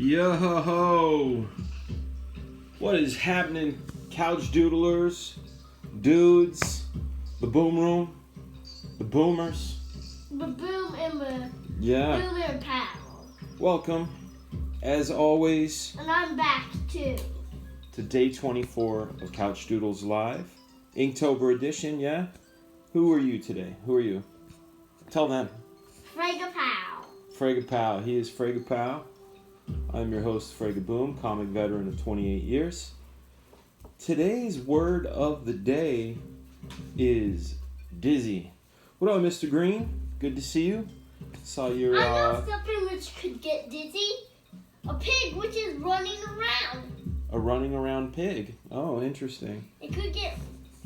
Yo ho ho! What is happening, Couchdoodlers, dudes, the boom room, the boomers? The boom and the Yeah. boomer pal. Welcome, as always, And I'm back too. to day 24 of Couchdoodles Live, Inktober edition. Yeah. Who are you today? Who are you? Tell them. Fragaboom. Fragaboom. He is Fragaboom. I'm your host, Fragaboom, comic veteran of 28 years. Today's word of the day is dizzy. What up, Mr. Green? Good to see you. Saw your. I know something which could get dizzy. A pig which is running around. A running around pig. Oh, interesting. It could get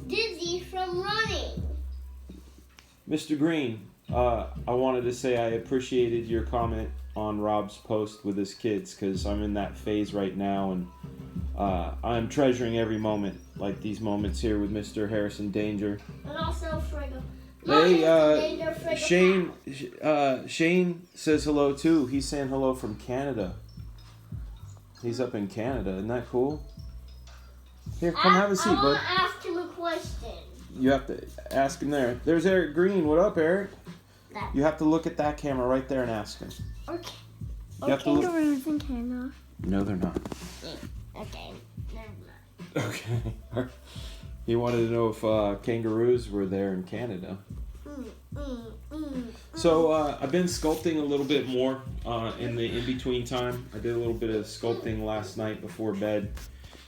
dizzy from running. Mr. Green, I wanted to say I appreciated your comment on Rob's post with his kids, because I'm in that phase right now, and I'm treasuring every moment, like these moments here with Mr. Harrison Danger. And also Fragaboom. Hey, Shane says hello too. He's saying hello from Canada. He's up in Canada. Isn't that cool? Here, come have a seat, I bud. want to ask him a question. You have to ask him there. There's Eric Green. What up, Eric? You have to look at that camera right there and ask him. Okay. You have to look. Kangaroos in Canada. No, they're not. Okay. Never mind. Okay. He wanted to know if kangaroos were there in Canada. So I've been sculpting a little bit more in the in-between time. I did a little bit of sculpting last night before bed.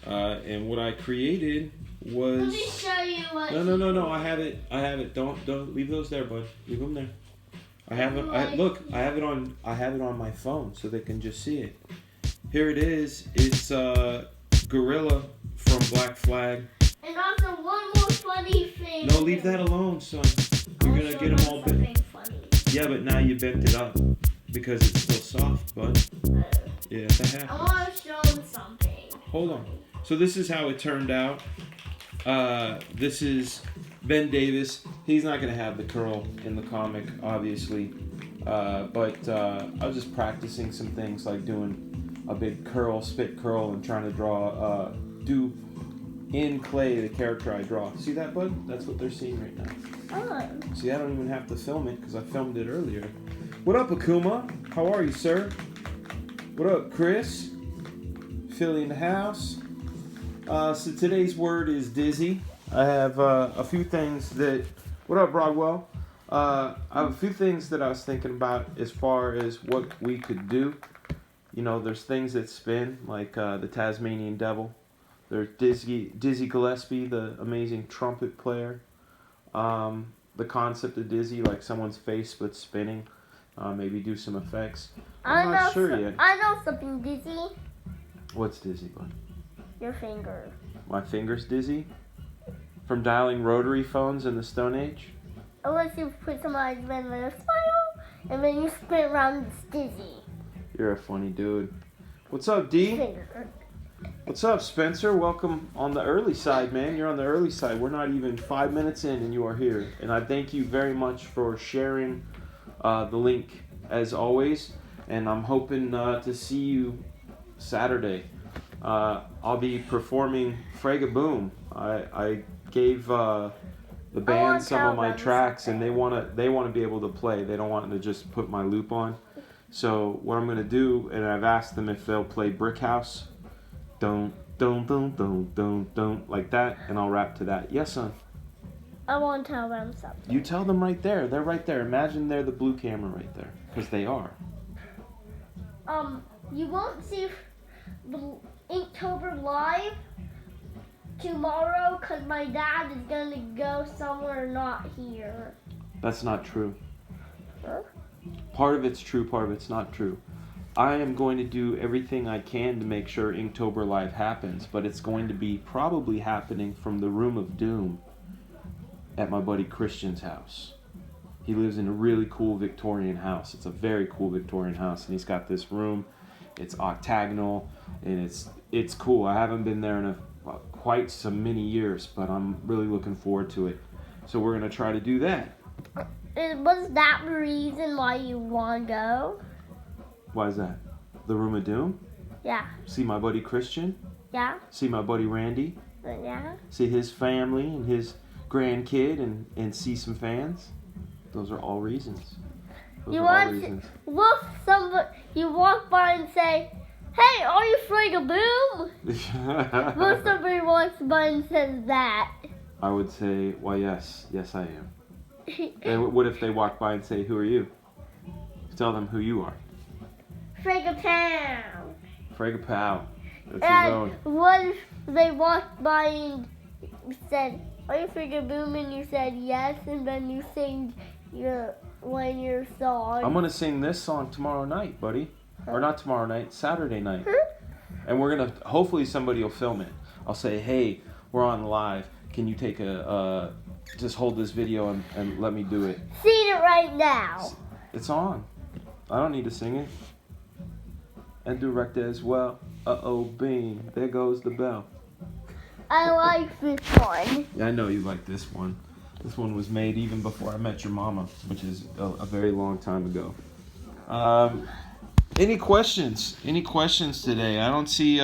And what I created was... Let me show you what... No. I have it. Don't leave those there, bud. Leave them there. I have it. I have it on my phone so they can just see it. Here it is. It's Gorilla from Black Flag. And also one more funny thing. No, leave that alone, son. You're gonna get them all bent. Yeah, but now you bent it up because it's still soft, bud. Yeah, that happens. I want to show them something. Hold on. So this is how it turned out. This is Ben Davis. He's not gonna have the curl in the comic, obviously. But I was just practicing some things, like doing a big curl, spit curl, and trying to do in clay the character I draw. See that, bud? That's what they're seeing right now. Oh. See, I don't even have to film it because I filmed it earlier. What up, Akuma? How are you, sir? What up, Chris? Philly in the house. So today's word is dizzy. I have a few things that... What up, Broadwell? I have a few things that I was thinking about as far as what we could do. You know, there's things that spin, like the Tasmanian Devil. There's Dizzy Gillespie, the amazing trumpet player. The concept of dizzy, like someone's face but spinning. Maybe do some effects. I'm not sure yet. I know something dizzy. What's dizzy, bud? Your finger. My finger's dizzy? From dialing rotary phones in the Stone Age? Unless you put some eyes in a smile, and then you spin around, it's dizzy. You're a funny dude. What's up, D? Finger. What's up, Spencer? Welcome on the early side, man. You're on the early side. We're not even 5 minutes in and you are here. And I thank you very much for sharing the link, as always. And I'm hoping to see you Saturday. I'll be performing Fragaboom. I gave the band some of my tracks, and they want to be able to play. They don't want to just put my loop on. So what I'm going to do, and I've asked them if they'll play Brick House. Don't, like that, and I'll rap to that. Yes, son. I want to tell them something. You tell them right there. They're right there. Imagine they're the blue camera right there, because they are. You won't see the Inktober live tomorrow because my dad is going to go somewhere not here. That's not true. Huh? Part of it's true, part of it's not true. I am going to do everything I can to make sure Inktober Live happens, but it's going to be probably happening from the Room of Doom at my buddy Christian's house. He lives in a really cool Victorian house. It's a very cool Victorian house, and he's got this room. It's octagonal, and it's cool. I haven't been there in quite so many years, but I'm really looking forward to it. So we're going to try to do that. Was that the reason why you want to go? Why is that? The Room of Doom? Yeah. See my buddy Christian? Yeah. See my buddy Randy? Yeah. See his family and his grandkid and see some fans? Those are all reasons. You walk by and say, "Hey, are you Fragaboom?" Will somebody walks by and says that? I would say, why yes, I am. And what if they walk by and say, who are you? Tell them who you are. Fragapow. Fragapow. That's his And own. what if they walked by and said, "Are you Fragaboom?" and you said yes, and then you sing your song. I'm gonna sing this song tomorrow night, buddy. Or not tomorrow night, Saturday night. And we're gonna, hopefully somebody will film it. I'll say, hey, we're on live. Can you take just hold this video and let me do it? Sing it right now. It's on. I don't need to sing it. And direct it as well. Uh-oh, bing. There goes the bell. I like this one. Yeah, I know you like this one. This one was made even before I met your mama, which is a very long time ago. Any questions? Any questions today? I don't see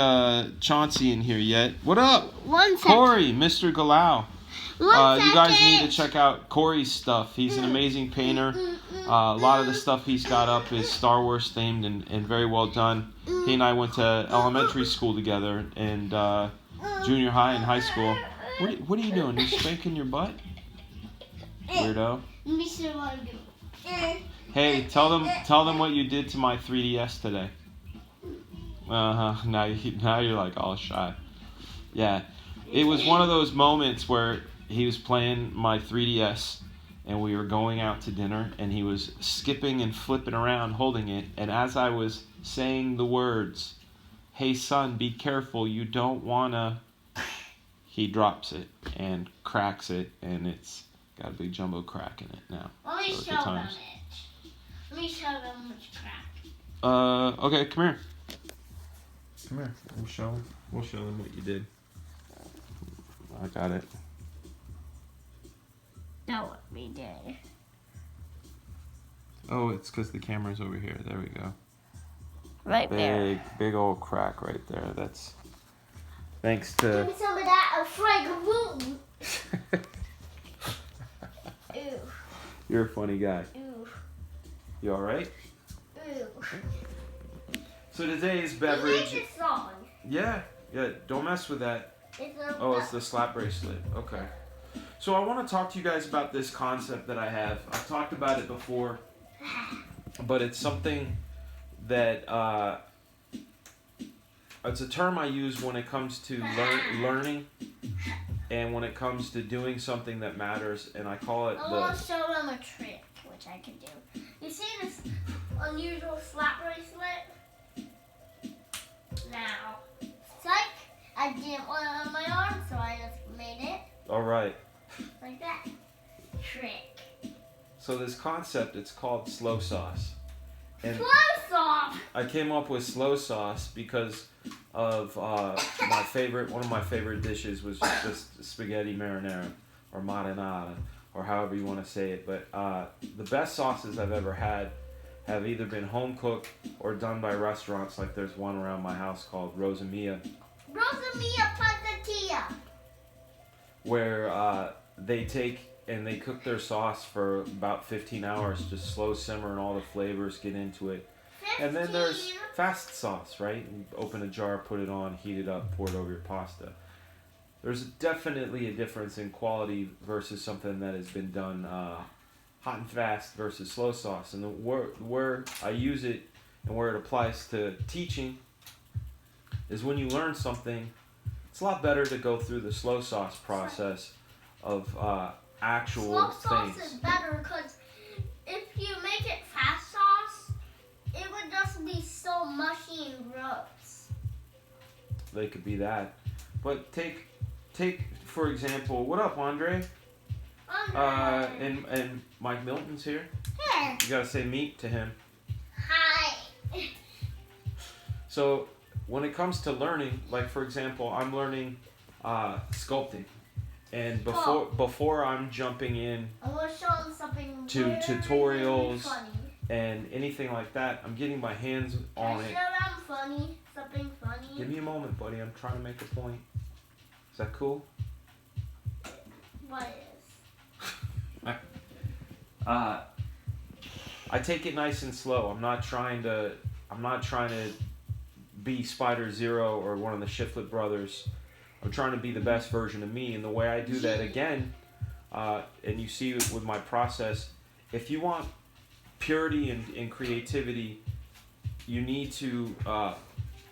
Chauncey in here yet. What up? One second. Corey, Mr. Galau. One You guys second. need to check out Corey's stuff. He's an amazing painter. A lot of the stuff he's got up is Star Wars themed and very well done. He and I went to elementary school together and junior high and high school. What are you doing? You spanking your butt? Weirdo. Let me see what I do. Hey, tell them what you did to my 3DS today. Now you're like all shy. Yeah, it was one of those moments where he was playing my 3DS, and we were going out to dinner, and he was skipping and flipping around holding it, and as I was saying the words, "Hey son, be careful, you don't wanna," he drops it and cracks it, and it's got a big jumbo crack in it now. Let me Those show are them times. it. Let me show them which crack. Okay, come here. Come here. We'll show them what you did. I got it. Know what we did. Oh, it's because the camera's over here. There we go. Right there. Big old crack right there. That's thanks Give to. me some of that Fragaboom. Ew. You're a funny guy. Ew. You all right? Ew. So today's Who beverage. made this song? Yeah. Don't mess with that. It's the slap bracelet. Okay. So I want to talk to you guys about this concept that I have. I've talked about it before, but it's something that it's a term I use when it comes to learning and when it comes to doing something that matters, and I call it I want to show them a trick, which I can do. You see this unusual slap bracelet? Now, psych, I didn't want it on my arm, so I just made it All right. like that. Trick. So this concept, it's called slow sauce. And Close off! I came up with slow sauce because of one of my favorite dishes was just spaghetti marinara or marinara or however you want to say it. But the best sauces I've ever had have either been home cooked or done by restaurants. Like there's one around my house called Rosamia, Patatia. where they take and they cook their sauce for about 15 hours, just slow simmer and all the flavors get into it. And then there's fast sauce, right? You open a jar, put it on, heat it up, pour it over your pasta. There's definitely a difference in quality versus something that has been done hot and fast versus slow sauce. And where I use it and where it applies to teaching is when you learn something, it's a lot better to go through the slow sauce process of actual Slow sauce things. is better because if you make it fast sauce, it would just be so mushy and gross. They could be that. But take for example, what up, Andre? And Mike Milton's here. Hey. You gotta say meet to him. Hi. So when it comes to learning, like for example, I'm learning sculpting, and before I'm jumping in I'm gonna show them something to very, tutorials very funny. and anything like that, I'm getting my hands on I it. show them something Give me a moment, buddy. I'm trying to make a point. Is that cool? What is? I take it nice and slow. I'm not trying to be Spider Zero or one of the Shiflet brothers. I'm trying to be the best version of me, and the way I do that, again, and you see with my process, if you want purity and creativity, you need to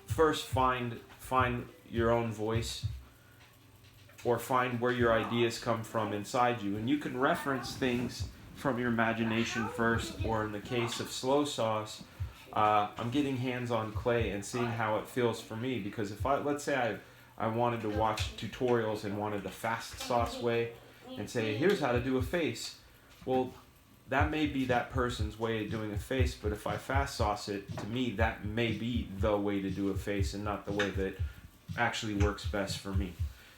first find your own voice, or find where your ideas come from inside you, and you can reference things from your imagination first, or in the case of Slow Sauce, I'm getting hands on clay and seeing how it feels for me, because if let's say I wanted to watch tutorials and wanted the fast sauce way and say, here's how to do a face, well, that may be that person's way of doing a face, but if I fast sauce it, to me, that may be the way to do a face and not the way that actually works best for me.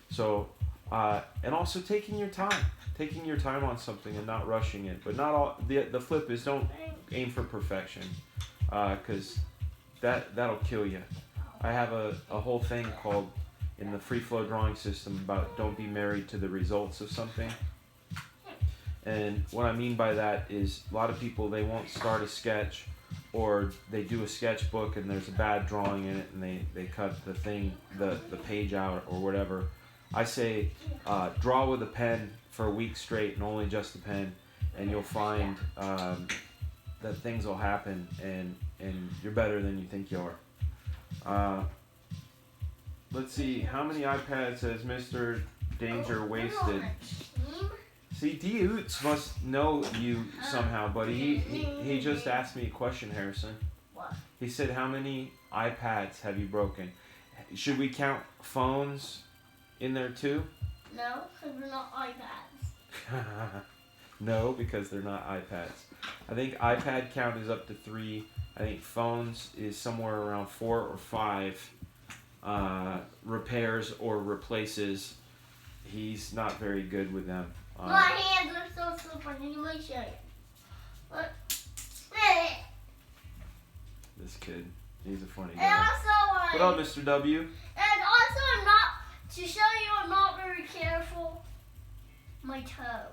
So, and also taking your time on something and not rushing it. But not all, the flip is, don't aim for perfection, because that'll kill you. I have a whole thing called, in the free flow drawing system, about don't be married to the results of something. And what I mean by that is, a lot of people, they won't start a sketch, or they do a sketchbook and there's a bad drawing in it and they cut the page out or whatever. I say, draw with a pen for a week straight, and only just a pen, and you'll find that things will happen, and you're better than you think you are. Let's see, how many iPads has Mr. Danger wasted? See, D-Oots must know you somehow, buddy. He just asked me a question, Harrison. What? He said, how many iPads have you broken? Should we count phones in there too? No, because they're not iPads. No, because they're not iPads. I think iPad count is up to 3. I think phones is somewhere around 4 or 5 repairs or replaces. He's not very good with them. My hands are so slippery. Let me show you. Look. This kid, he's a funny And guy. also, What up, Mr. W? And also, I'm not, to show you I'm not very careful, my toe.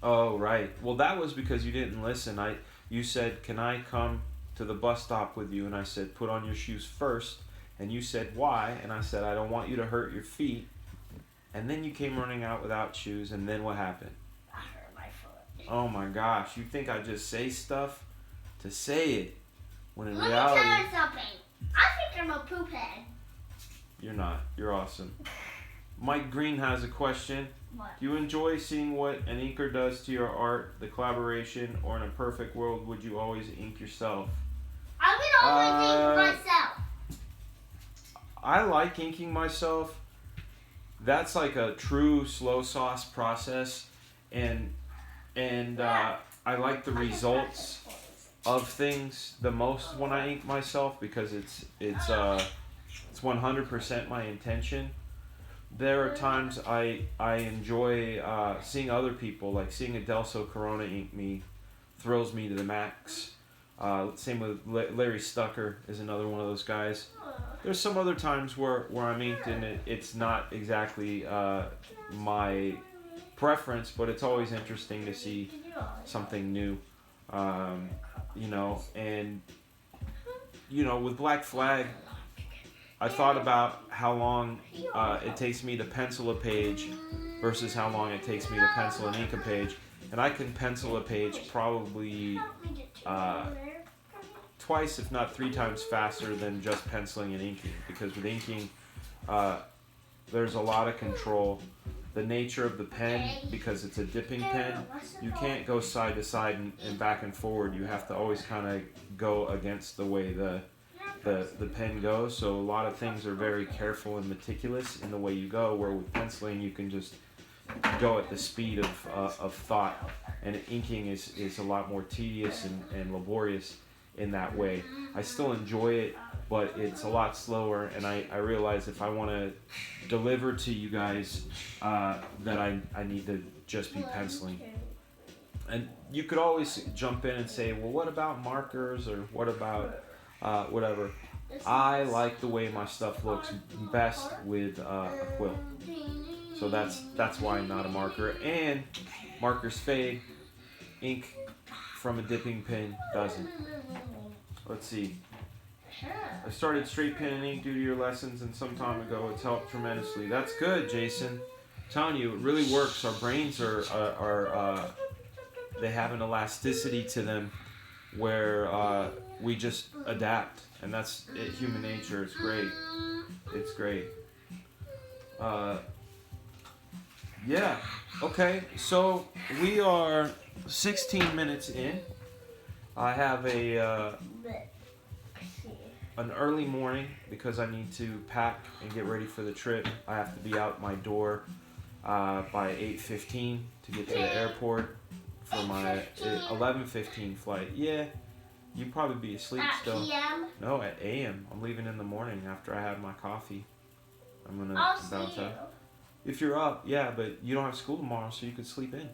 Oh, right. Well, that was because you didn't listen. You said, can I come to the bus stop with you? And I said, put on your shoes first. And you said, why? And I said, I don't want you to hurt your feet. And then you came running out without shoes, and then what happened? I hurt my foot. Oh my gosh, you think I just say stuff to say it, when in Let reality, me tell you something. I think I'm a poop head. you're not. You're awesome. Mike Green has a question. What? Do you enjoy seeing what an inker does to your art, the collaboration, or in a perfect world, would you always ink yourself? I would always ink myself. I like inking myself. That's like a true slow sauce process, and I like the results of things the most when I ink myself, because it's 100% my intention. There are times I enjoy seeing other people, like seeing Adelso Corona ink me, thrills me to the max. Same with Larry Stucker is another one of those guys. There's some other times where I'm inked and it's not exactly my preference, but it's always interesting to see something new. And with Black Flag, I thought about how long it takes me to pencil a page versus how long it takes me to pencil and ink a page, and I can pencil a page probably twice, if not 3 times faster than just penciling and inking, because with inking, there's a lot of control. The nature of the pen, because it's a dipping pen, you can't go side to side and back and forward. You have to always kind of go against the way the pen goes. So a lot of things are very careful and meticulous in the way you go, where with penciling you can just go at the speed of thought, and inking is a lot more tedious and laborious in that way. I still enjoy it, but it's a lot slower, and I realize if I want to deliver to you guys that I need to just be penciling. And you could always jump in and say, well, what about markers, or what about whatever. I like the way my stuff looks best with a quill. So that's why I'm not a marker. And markers fade. Ink from a dipping pen doesn't. Let's see. I started straight pen and ink due to your lessons and some time ago. It's helped tremendously. That's good, Jason. I'm telling you, it really works. Our brains are they have an elasticity to them where we just adapt, and that's it, human nature. It's great. It's great. Yeah. Okay. So we are 16 minutes in. I have an early morning because I need to pack and get ready for the trip. I have to be out my door by 8:15 to get to the airport for my 11:15 flight. Yeah, you'd probably be asleep still. At PM? No, at AM. I'm leaving in the morning after I have my coffee. I'm gonna I'll bounce see you. out. If you're up, yeah, but you don't have school tomorrow, so you could sleep in.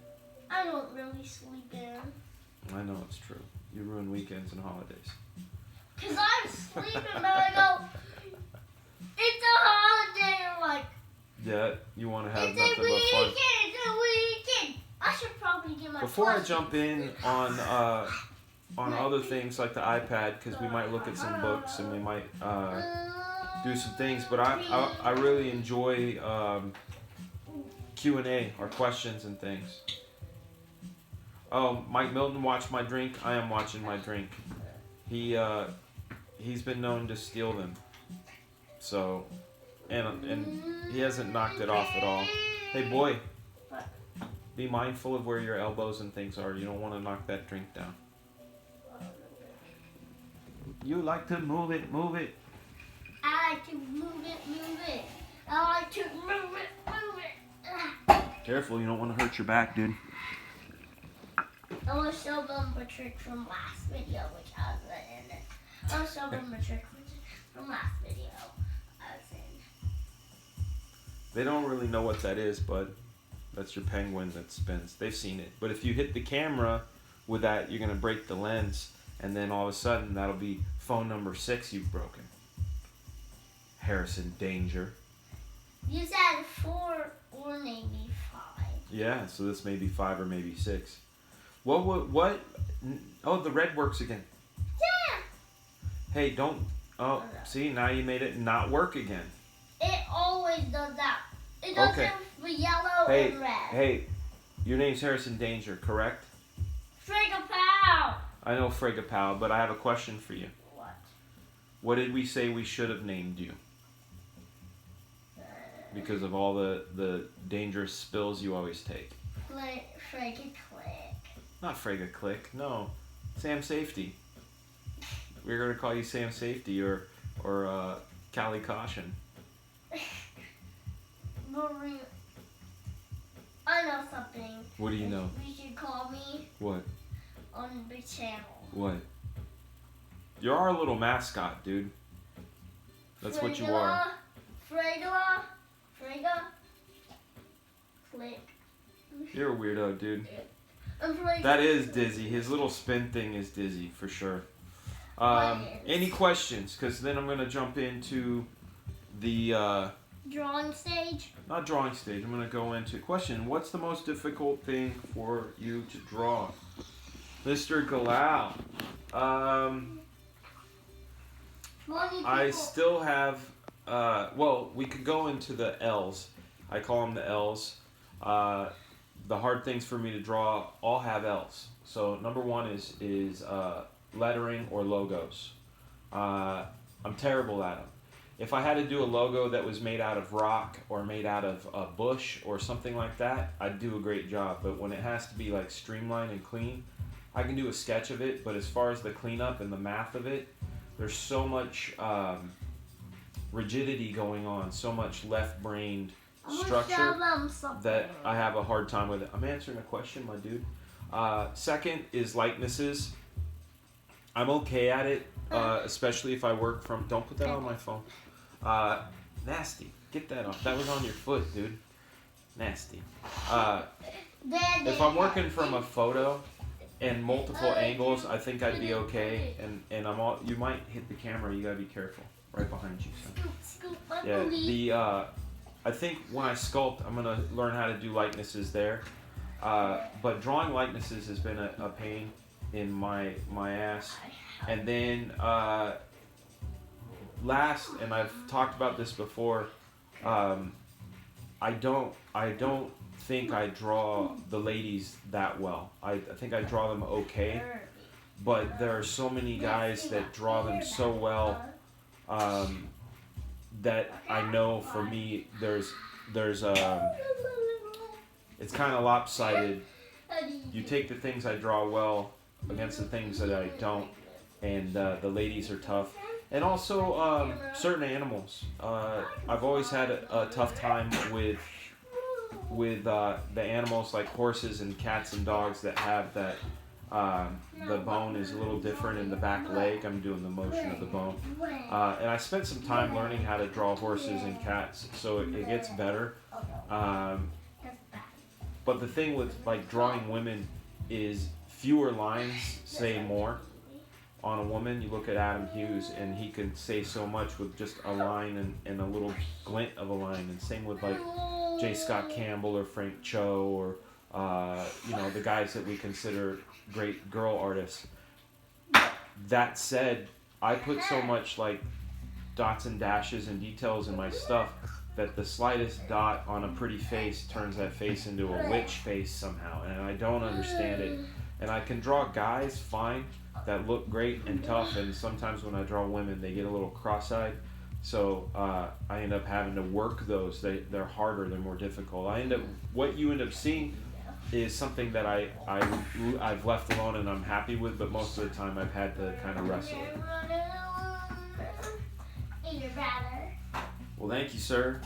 I don't really sleep in. I know it's true. You ruin weekends and holidays. Because I'm sleeping, but I go, it's a holiday. I'm like, Yeah, you want to have it's nothing a but fun. weekend. It's a weekend. I should probably get my Before I plus- jump in on other things like the iPad, because we might look at some books and we might do some things, but I really enjoy Q&A or questions and things. Oh, Mike Milton watched my drink. I am watching my drink. He's been known to steal them. So, and he hasn't knocked it off at all. Hey boy, be mindful of where your elbows and things are. You don't want to knock that drink down. You like to move it, move it. I like to move it. I like to move it. Careful, you don't want to hurt your back, dude. I want to show them a trick from last video, which I was in it. I want to show them a trick from last video I was in. They don't really know what that is, but that's your penguin that spins. They've seen it. But if you hit the camera with that, you're going to break the lens, and then all of a sudden, that'll be phone number 6 you've broken. Harrison Danger. You said 4 or maybe 5. Yeah, so this may be 5 or maybe 6. What? Oh, the red works again. Yeah. Hey, don't. Oh, see, now you made it not work again. It always does that. It does Okay. it for yellow Hey, and red. hey, your name's Harrison Danger, correct? Fragaboom. I know Fragaboom, but I have a question for you. What? What did we say we should have named you? Because of all the dangerous spills you always take. Fragaclick. Not Frega Click, no. Sam Safety. We're going to call you Sam Safety or Callie Caution. Maria. I know something. What do you know? You should call me What? on the channel. What? You're our little mascot, dude. That's what you are. Frega. Click. You're a weirdo, dude. Frega. That is Dizzy. His little spin thing is Dizzy, for sure. Any questions? Because then I'm going to jump into the... Drawing stage. not drawing stage. I'm going to go into question. What's the most difficult thing for you to draw? Mr. Galal. I still have... well, we could go into the L's. I call them the L's. The hard things for me to draw all have L's. So number one is lettering or logos. I'm terrible at them. If I had to do a logo that was made out of rock or made out of a bush or something like that, I'd do a great job. But when it has to be like streamlined and clean, I can do a sketch of it. But as far as the cleanup and the math of it, there's so much rigidity going on, so much left-brained structure that I have a hard time with it. I'm answering a question, my dude. Second is likenesses. I'm okay at it, especially if I work from... Don't put that on my phone. Nasty. Get that off. That was on your foot, dude. Nasty. If I'm working from a photo and multiple angles, I think I'd be okay. And you might hit the camera. You gotta be careful. Right behind you, son. Scoop my Yeah. booty. I think when I sculpt, I'm gonna learn how to do likenesses there. But drawing likenesses has been a pain in my ass. And then last, and I've talked about this before. I don't think I draw the ladies that well. I think I draw them okay, but there are so many guys that draw them so well that I know for me there's it's kind of lopsided. You take the things I draw well against the things that I don't, and the ladies are tough. And also certain animals. I've always had a tough time with the animals like horses and cats and dogs that have that the bone is a little different in the back leg. I'm doing the motion of the bone. And I spent some time learning how to draw horses and cats, so it gets better. But the thing with like drawing women is fewer lines say more. On a woman, you look at Adam Hughes, and he can say so much with just a line and a little glint of a line. And same with like J. Scott Campbell or Frank Cho or the guys that we consider great girl artists. That said, I put so much like dots and dashes and details in my stuff that the slightest dot on a pretty face turns that face into a witch face somehow, and I don't understand it. And I can draw guys fine that look great and tough, and sometimes when I draw women, they get a little cross-eyed. So I end up having to work those. They're harder. They're more difficult. What you end up seeing is something that I've left alone and I'm happy with, but most of the time I've had to kind of wrestle with. Well, thank you, sir.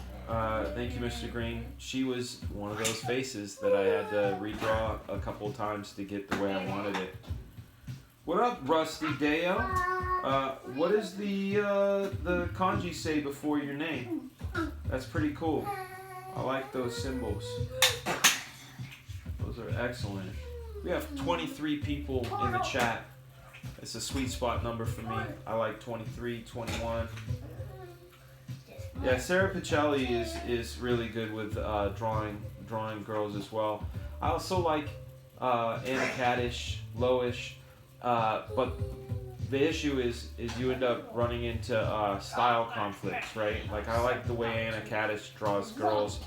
Thank you, Mr. Green. She was one of those faces that I had to redraw a couple of times to get the way I wanted it. What up, Rusty Deo? What does the kanji say before your name? That's pretty cool. I like those symbols. Those are excellent. We have 23 people in the chat. It's a sweet spot number for me. I like 23, 21. Yeah, Sarah Pichelli is really good with drawing girls as well. I also like Anna Caddish, Loish, but the issue is you end up running into style conflicts, right? Like I like the way Anna Caddish draws girls.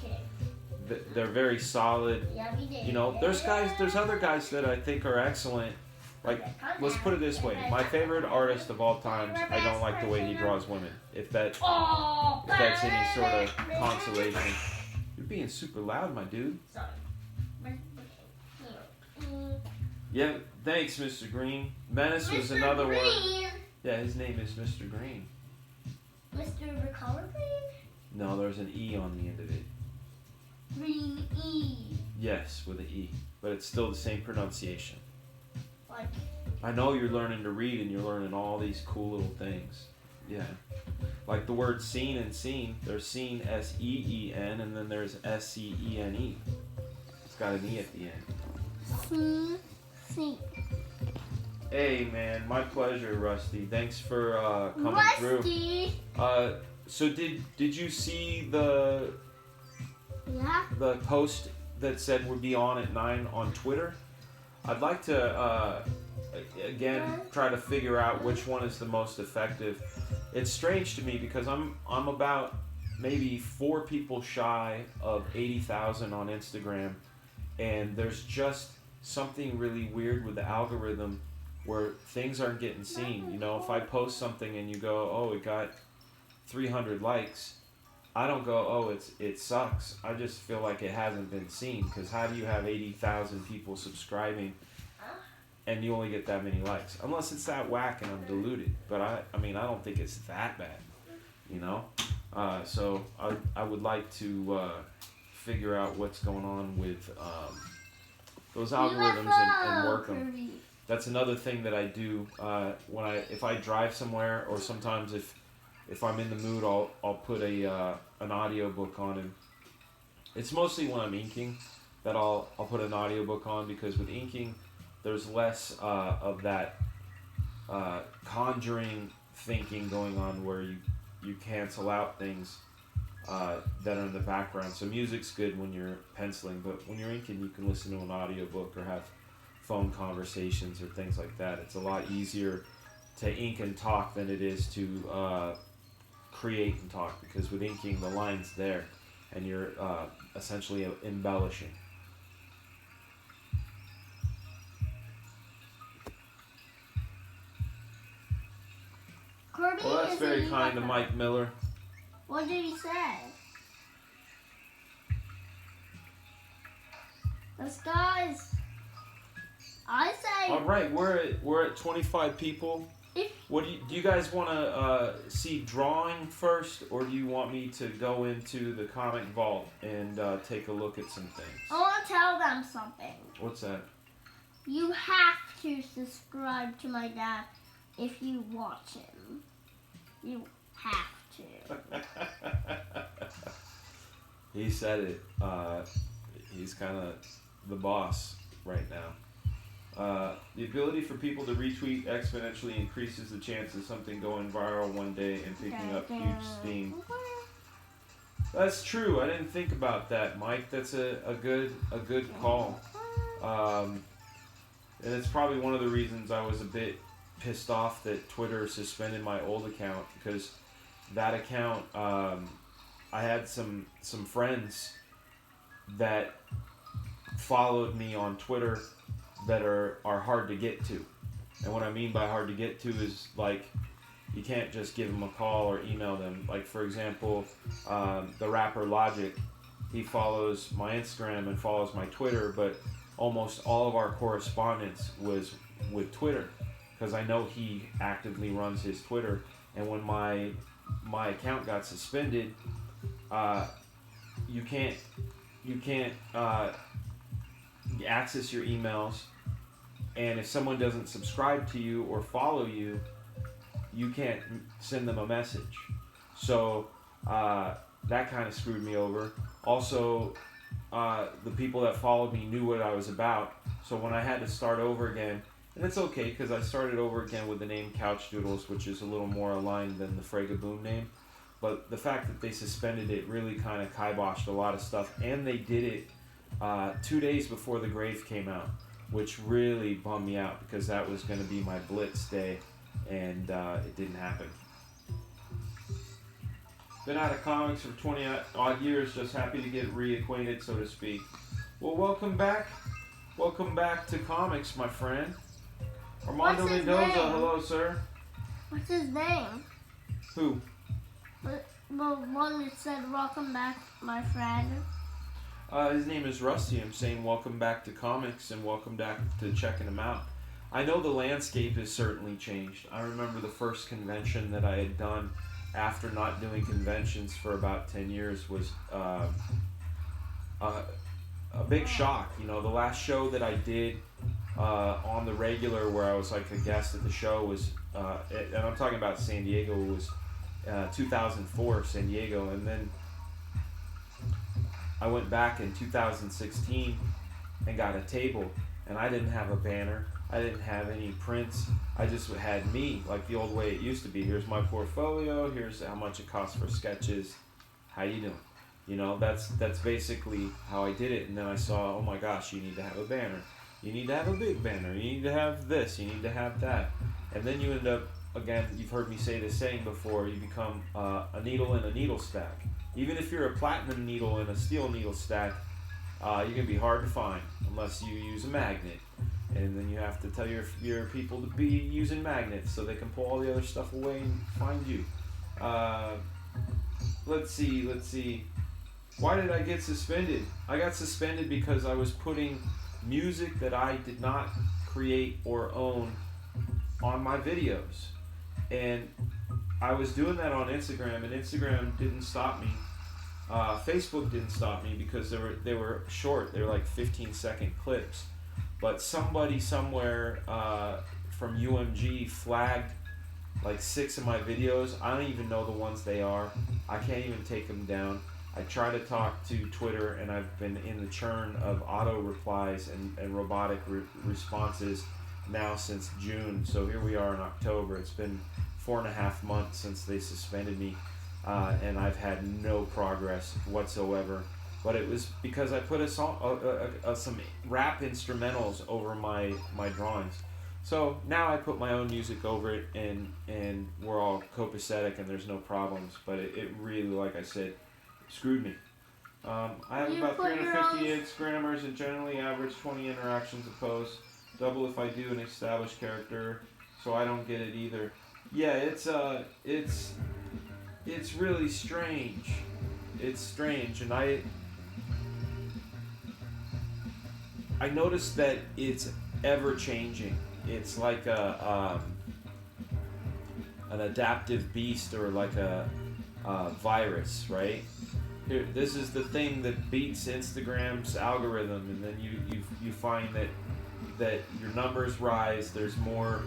They're very solid. You know, there's other guys that I think are excellent. Like, let's put it this way. My favorite artist of all times, I don't like the way he draws women. If that's any sort of consolation. You're being super loud, my dude. Yeah, thanks, Mr. Green. Menace was another one. Yeah, his name is Mr. Green. Mr. The color green? No, there's an E on the end of it. Green E. Yes, with an E. But it's still the same pronunciation. Like, I know you're learning to read and you're learning all these cool little things. Yeah. Like the word seen and seen. There's seen, S-E-E-N, and then there's S-C-E-N-E. It's got an E at the end. C. Hey, man. My pleasure, Rusty. Thanks for coming through. So did you see the post that said we'd be on at 9 on Twitter? I'd like to, again, try to figure out which one is the most effective. It's strange to me because I'm about maybe 4 people shy of 80,000 on Instagram, and there's just something really weird with the algorithm where things aren't getting seen. You know, if I post something and you go, oh, it got 300 likes, I don't go, oh, it sucks. I just feel like it hasn't been seen, because how do you have 80,000 people subscribing and you only get that many likes? Unless it's that whack and I'm deluded. But I mean, I don't think it's that bad, you know? So I would like to figure out what's going on with those algorithms and work them. That's another thing that I do if I drive somewhere, or sometimes if I'm in the mood, I'll put an audiobook on, and it's mostly when I'm inking that I'll put an audiobook on, because with inking there's less of that conjuring thinking going on where you cancel out things that are in the background. So music's good when you're penciling, but when you're inking, you can listen to an audiobook or have phone conversations or things like that. It's a lot easier to ink and talk than it is to create and talk, because with inking, the line's there and you're essentially embellishing. Kirby, Well, that's very kind of Mike Miller. What did he say? This guy's. I say. All right, we're at 25 people. What do you guys want to see drawing first, or do you want me to go into the comic vault and take a look at some things? I want to tell them something. What's that? You have to subscribe to my dad if you watch him. You have to. He said it. He's kind of the boss right now. The ability for people to retweet exponentially increases the chance of something going viral one day and picking up huge steam. That's true. I didn't think about that, Mike. That's a good call. And it's probably one of the reasons I was a bit pissed off that Twitter suspended my old account, because that account, I had some friends that followed me on Twitter that are hard to get to. And what I mean by hard to get to is, like, you can't just give them a call or email them. Like, for example, the rapper Logic, he follows my Instagram and follows my Twitter, but almost all of our correspondence was with Twitter, because I know he actively runs his Twitter. And when my account got suspended, you can't access your emails, and if someone doesn't subscribe to you or follow you, you can't send them a message. So that kind of screwed me over. Also, the people that followed me knew what I was about, so when I had to start over again, and it's okay because I started over again with the name Couchdoodles, which is a little more aligned than the Fragaboom name, but the fact that they suspended it really kind of kiboshed a lot of stuff, and they did it 2 days before The Grave came out, which really bummed me out because that was going to be my Blitz day, and it didn't happen. Been out of comics for 20 odd years, just happy to get reacquainted, so to speak. Well, welcome back. Welcome back to comics, my friend. Armando Mendoza, hello, sir. What's his name? Who? The one that said, welcome back, my friend. His name is Rusty. I'm saying welcome back to comics and welcome back to checking them out. I know the landscape has certainly changed. I remember the first convention that I had done after not doing conventions for about 10 years was a big shock. You know, the last show that I did on the regular where I was like a guest at the show was, and I'm talking about San Diego, was 2004 San Diego, and then I went back in 2016 and got a table, and I didn't have a banner, I didn't have any prints, I just had me, like the old way it used to be. Here's my portfolio, here's how much it costs for sketches, how you doing? You know, that's basically how I did it. And then I saw, oh my gosh, you need to have a banner, you need to have a big banner, you need to have this, you need to have that, and then you end up, again, you've heard me say this saying before, you become a needle in a needle stack. Even if you're a platinum needle in a steel needle stack, you can be hard to find unless you use a magnet. And then you have to tell your people to be using magnets so they can pull all the other stuff away and find you. Let's see. Why did I get suspended? I got suspended because I was putting music that I did not create or own on my videos. And I was doing that on Instagram, and Instagram didn't stop me. Facebook didn't stop me because they were short. They were like 15-second clips. But somebody somewhere from UMG flagged like 6 of my videos. I don't even know the ones they are. I can't even take them down. I try to talk to Twitter, and I've been in the churn of auto replies and robotic responses now since June. So here we are in October. It's been 4.5 months since they suspended me, and I've had no progress whatsoever. But it was because I put some rap instrumentals over my drawings. So now I put my own music over it, and we're all copacetic, and there's no problems. But it really, like I said, screwed me. I have about 350 Instagrammers and generally average 20 interactions a post. Double if I do an established character, so I don't get it either. Yeah, it's really strange. It's strange, and I noticed that it's ever changing. It's like an adaptive beast, or like a virus, right? Here, this is the thing that beats Instagram's algorithm, and then you find that your numbers rise. There's more.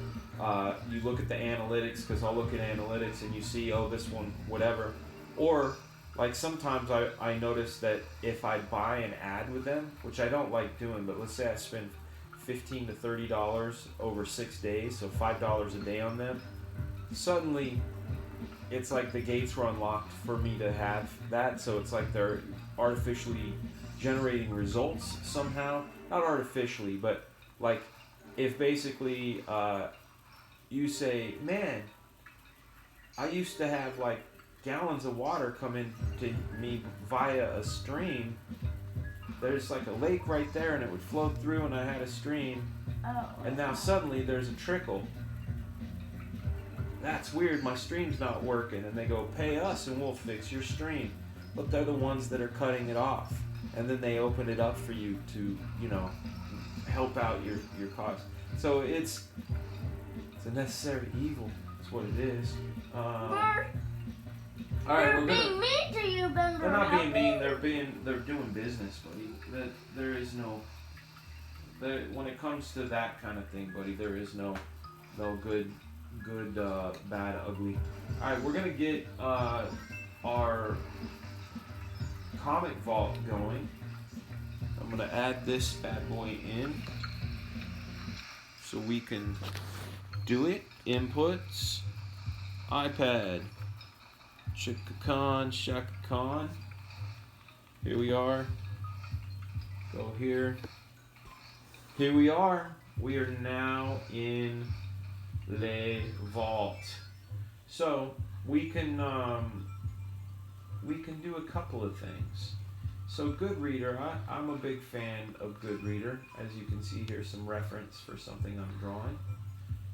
You look at the analytics, because I'll look at analytics and you see, oh, this one, whatever. Or like sometimes I notice that if I buy an ad with them, which I don't like doing, but let's say I spend $15 to $30 over 6 days, so $5 a day on them, suddenly it's like the gates were unlocked for me to have that. So it's like they're artificially generating results somehow. Not artificially, but like if basically you say, man, I used to have like gallons of water come in to me via a stream. There's like a lake right there, and it would flow through, and I had a stream. Oh. And now suddenly there's a trickle. That's weird, my stream's not working. And they go, pay us and we'll fix your stream. But they're the ones that are cutting it off. And then they open it up for you to, help out your cause. So it's a necessary evil. That's what it is. They're being mean to you, Bender. They're not being mean. They're doing business, buddy. There is no. When it comes to that kind of thing, buddy, there is no good, bad, ugly. All right, we're gonna get our comic vault going. I'm gonna add this bad boy in so we can do it. Inputs, iPad. Shaka Khan. Here we are. Go here. Here we are. We are now in the vault. So we can do a couple of things. So Goodreader, I'm a big fan of Goodreader. As you can see here, some reference for something I'm drawing.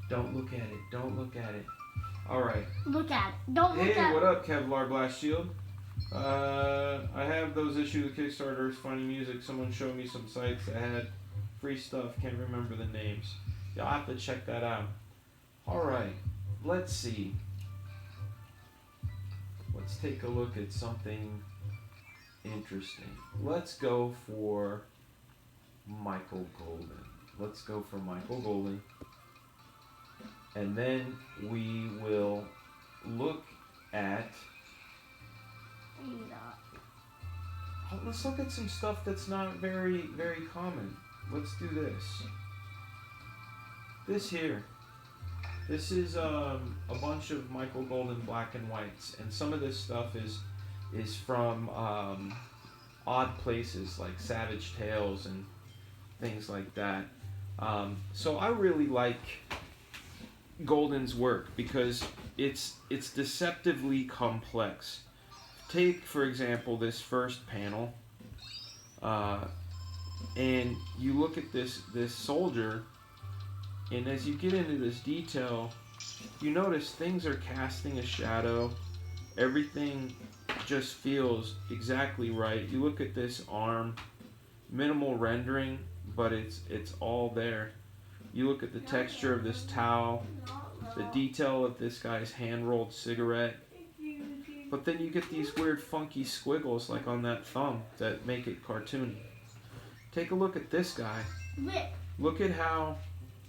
Don't look at it. Don't look at it. All right. Look at it. Don't look at it. Hey, what up, Kevlar Blast Shield? I have those issues of Kickstarters, funny music. Someone showed me some sites that had free stuff. Can't remember the names. You'll have to check that out. All right. Let's see. Let's take a look at something interesting. Let's go for Michael Golden. And then we will look at. Let's look at some stuff that's not very, very common. Let's do this. This here. This is a bunch of Michael Golden black and whites, and some of this stuff is from odd places like Savage Tales and things like that. So I really like Golden's work because it's deceptively complex. Take, for example, this first panel, and you look at this soldier, and as you get into this detail, you notice things are casting a shadow. Everything just feels exactly right. You look at this arm, minimal rendering, but it's all there. You look at the texture of this towel, the detail of this guy's hand-rolled cigarette, but then you get these weird funky squiggles like on that thumb that make it cartoony. Take a look at this guy. Look at how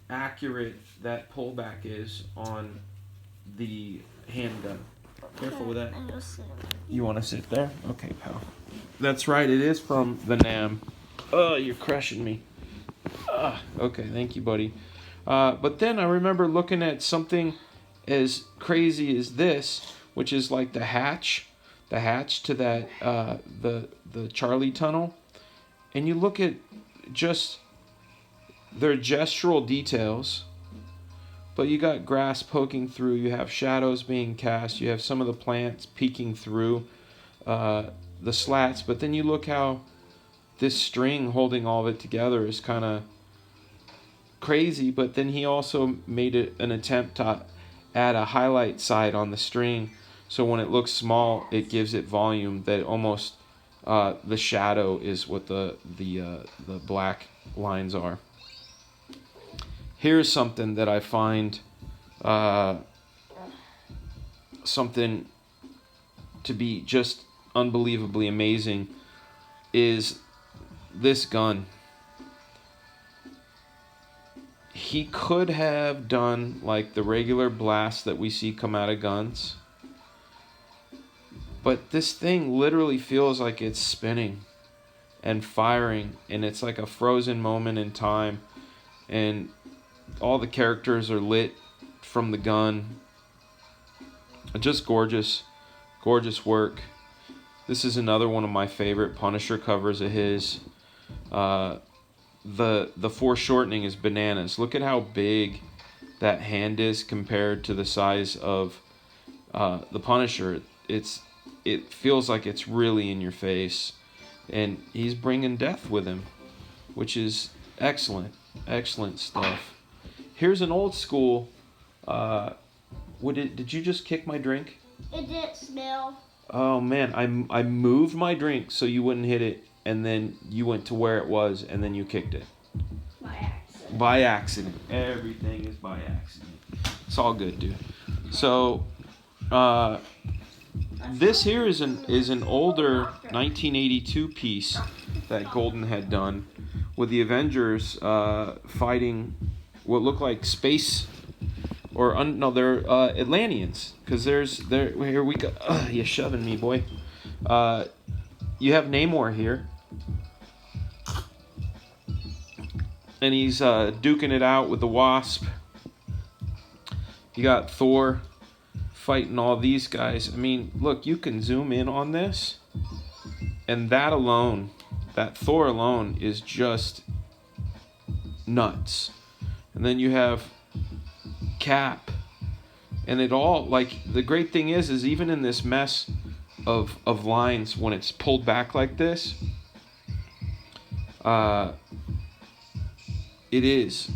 accurate that pullback is on the handgun. Careful with that. I'm gonna sit in there. You want to sit there? Okay, pal. That's right. It is from the Nam. Oh, you're crushing me. Okay, thank you, buddy. But then I remember looking at something as crazy as this, which is like the hatch to that the Charlie tunnel, and you look at just their gestural details. But you got grass poking through, you have shadows being cast, you have some of the plants peeking through the slats, but then you look how this string holding all of it together is kind of crazy, but then he also made an attempt to add a highlight side on the string, so when it looks small, it gives it volume that almost the shadow is what the black lines are. Here's something that I find something to be just unbelievably amazing is this gun. He could have done like the regular blast that we see come out of guns, but this thing literally feels like it's spinning and firing, and it's like a frozen moment in time, and all the characters are lit from the gun. Just gorgeous, gorgeous work. This is another one of my favorite Punisher covers of his. The foreshortening is bananas. Look at how big that hand is compared to the size of the Punisher. It feels like it's really in your face, and he's bringing death with him, which is excellent, excellent stuff. Here's an old school. Did you just kick my drink? It didn't smell. Oh man, I moved my drink so you wouldn't hit it, and then you went to where it was, and then you kicked it. By accident. By accident. Everything is by accident. It's all good, dude. So, this here is an older 1982 piece that Golden had done with the Avengers fighting what look like space, or they're Atlanteans, because here we go. You're shoving me, boy. You have Namor here, and he's duking it out with the Wasp. You got Thor fighting all these guys. I mean, look, you can zoom in on this, and that Thor alone is just nuts. And then you have Cap, and it all, like, the great thing is even in this mess of lines, when it's pulled back like this, it is,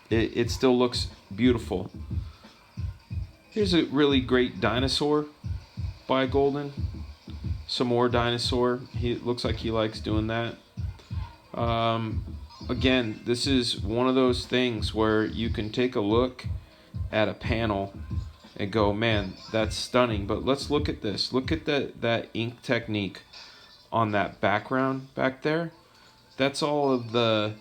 it still looks beautiful. Here's a really great dinosaur by Golden. Some more dinosaur. He looks like he likes doing that. Again, this is one of those things where you can take a look at a panel and go, man, that's stunning. But let's look at this. Look at that ink technique on that background back there. That's all of the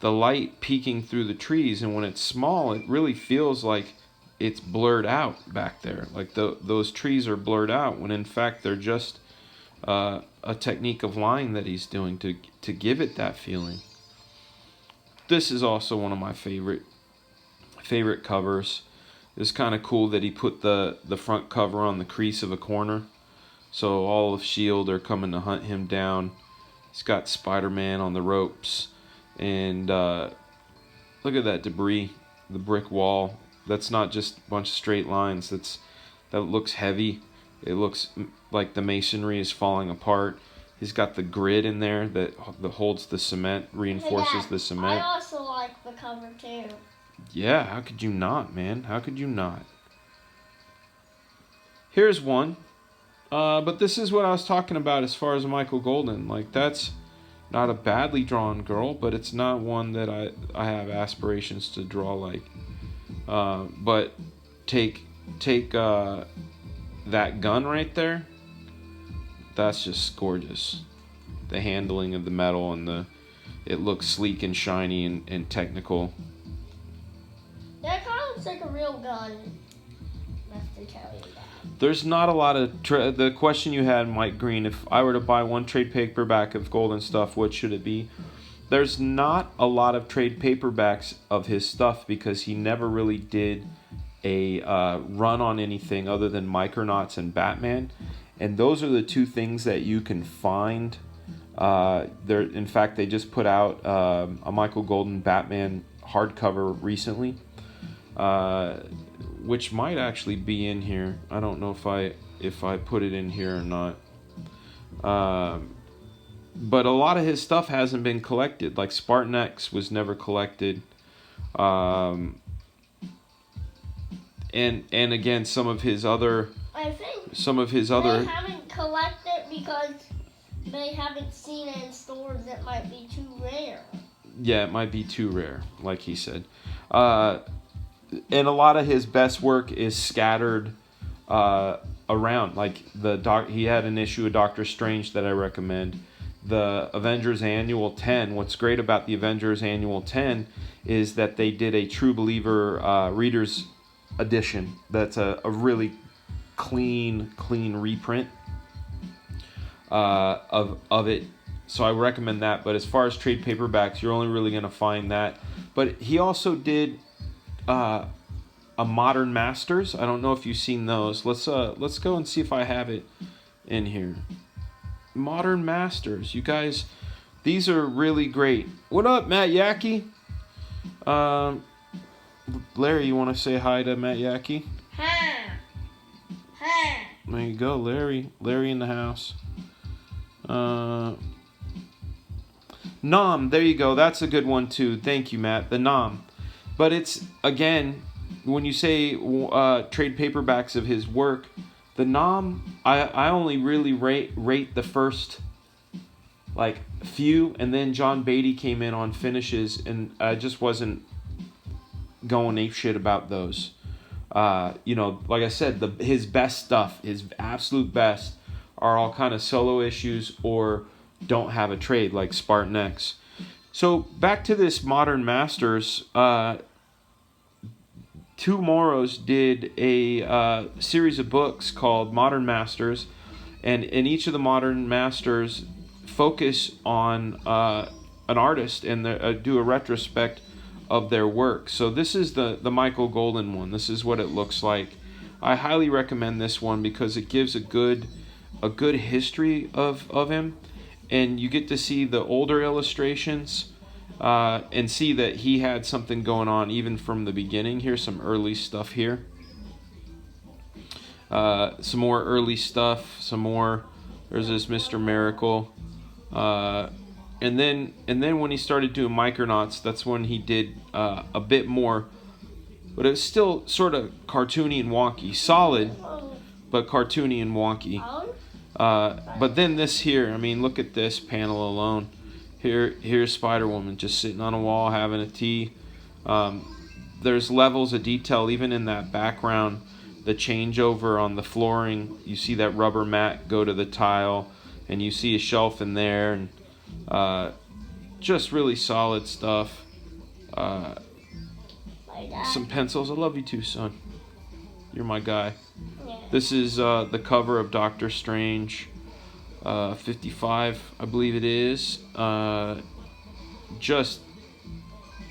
light peeking through the trees, and when it's small, it really feels like it's blurred out back there. Like those trees are blurred out, when in fact they're just a technique of line that he's doing to give it that feeling. This is also one of my favorite covers. It's kind of cool that he put the front cover on the crease of a corner, so all of S.H.I.E.L.D. are coming to hunt him down. He's got Spider-Man on the ropes, and look at that debris, the brick wall. That's not just a bunch of straight lines. That looks heavy. It looks like the masonry is falling apart. He's got the grid in there that holds the cement, reinforces the cement. I also like the cover too. Yeah, how could you not, man? How could you not? Here's one. But this is what I was talking about as far as Michael Golden. Like, that's not a badly drawn girl, but it's not one that I have aspirations to draw like. But take that gun right there. That's just gorgeous. The handling of the metal, and it looks sleek and shiny and technical. Yeah, it kind of looks like a real gun. I have to tell you that. There's not a lot of the question you had, Mike Green. If I were to buy one trade paperback of Golden Stuff, what should it be? There's not a lot of trade paperbacks of his stuff because he never really did a run on anything other than Micronauts and Batman, and those are the two things that you can find. In fact, they just put out a Michael Golden Batman hardcover recently, which might actually be in here. I don't know if I put it in here or not. But a lot of his stuff hasn't been collected. Like Spartan X was never collected. And again, some of his other. I think They haven't collected because they haven't seen it in stores. It might be too rare. Yeah, it might be too rare, like he said. And a lot of his best work is scattered around. Like he had an issue of Doctor Strange that I recommend. The Avengers Annual 10. What's great about the Avengers Annual 10 is that they did a True Believer Reader's Edition. That's a really clean reprint of it. So I recommend that. But as far as trade paperbacks, you're only really going to find that. But he also did a Modern Masters. I don't know if you've seen those. Let's go and see if I have it in here. Modern Masters, you guys, these are really great. What up, Matt Yackey? Larry, you want to say hi to Matt Yackey? Hi. There you go, Larry in the house. Nom, there you go. That's a good one too. Thank you, Matt. The Nom. But it's, again, when you say trade paperbacks of his work, the Nom, I only really rate the first few, and then John Beatty came in on finishes, and I just wasn't going apeshit about those. Like I said, his best stuff, his absolute best, are all kind of solo issues or don't have a trade, like Spartan X. So back to this Modern Masters. Two Moros did a series of books called Modern Masters, and in each of the Modern Masters focus on an artist and do a retrospect of their work. So this is the Michael Golden one. This is what it looks like. I highly recommend this one because it gives a good history of him, and you get to see the older illustrations. And see that he had something going on even from the beginning. Here's some early stuff here. Some more early stuff. Some more. There's this Mr. Miracle. And then when he started doing Micronauts, that's when he did a bit more. But it was still sort of cartoony and wonky. Solid, but cartoony and wonky. But then this here, I mean, look at this panel alone. Here's Spider-Woman just sitting on a wall having a tea. There's levels of detail even in that background. The changeover on the flooring, you see that rubber mat go to the tile, and you see a shelf in there, and just really solid stuff. Some pencils. I love you too, son. You're my guy. Yeah. This is the cover of Doctor Strange. 55, I believe it is. Just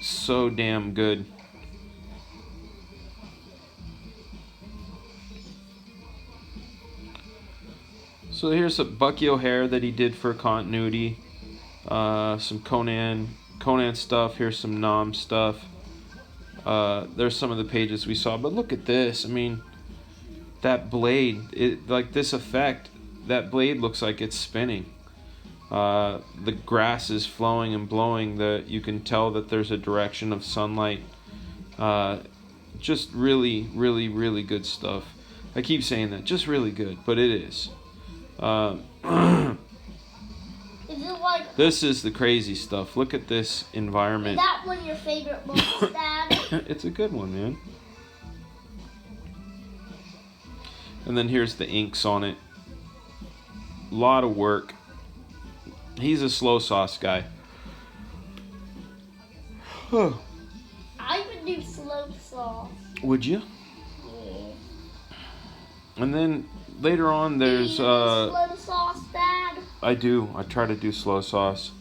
so damn good. So here's a Bucky O'Hare that he did for continuity. Some Conan stuff. Here's some Nom stuff. There's some of the pages we saw, but look at this. I mean, that blade, like this effect. That blade looks like it's spinning. The grass is flowing and blowing. You can tell that there's a direction of sunlight. Just really, really, really good stuff. I keep saying that, just really good, but it is. This is the crazy stuff. Look at this environment. Is that one of your favorite books, Dad? It's a good one, man. And then here's the inks on it. Lot of work. He's a slow sauce guy. I would do slow sauce. Would you? Yeah. And then later on, there's slow sauce, Dad. I do. I try to do slow sauce.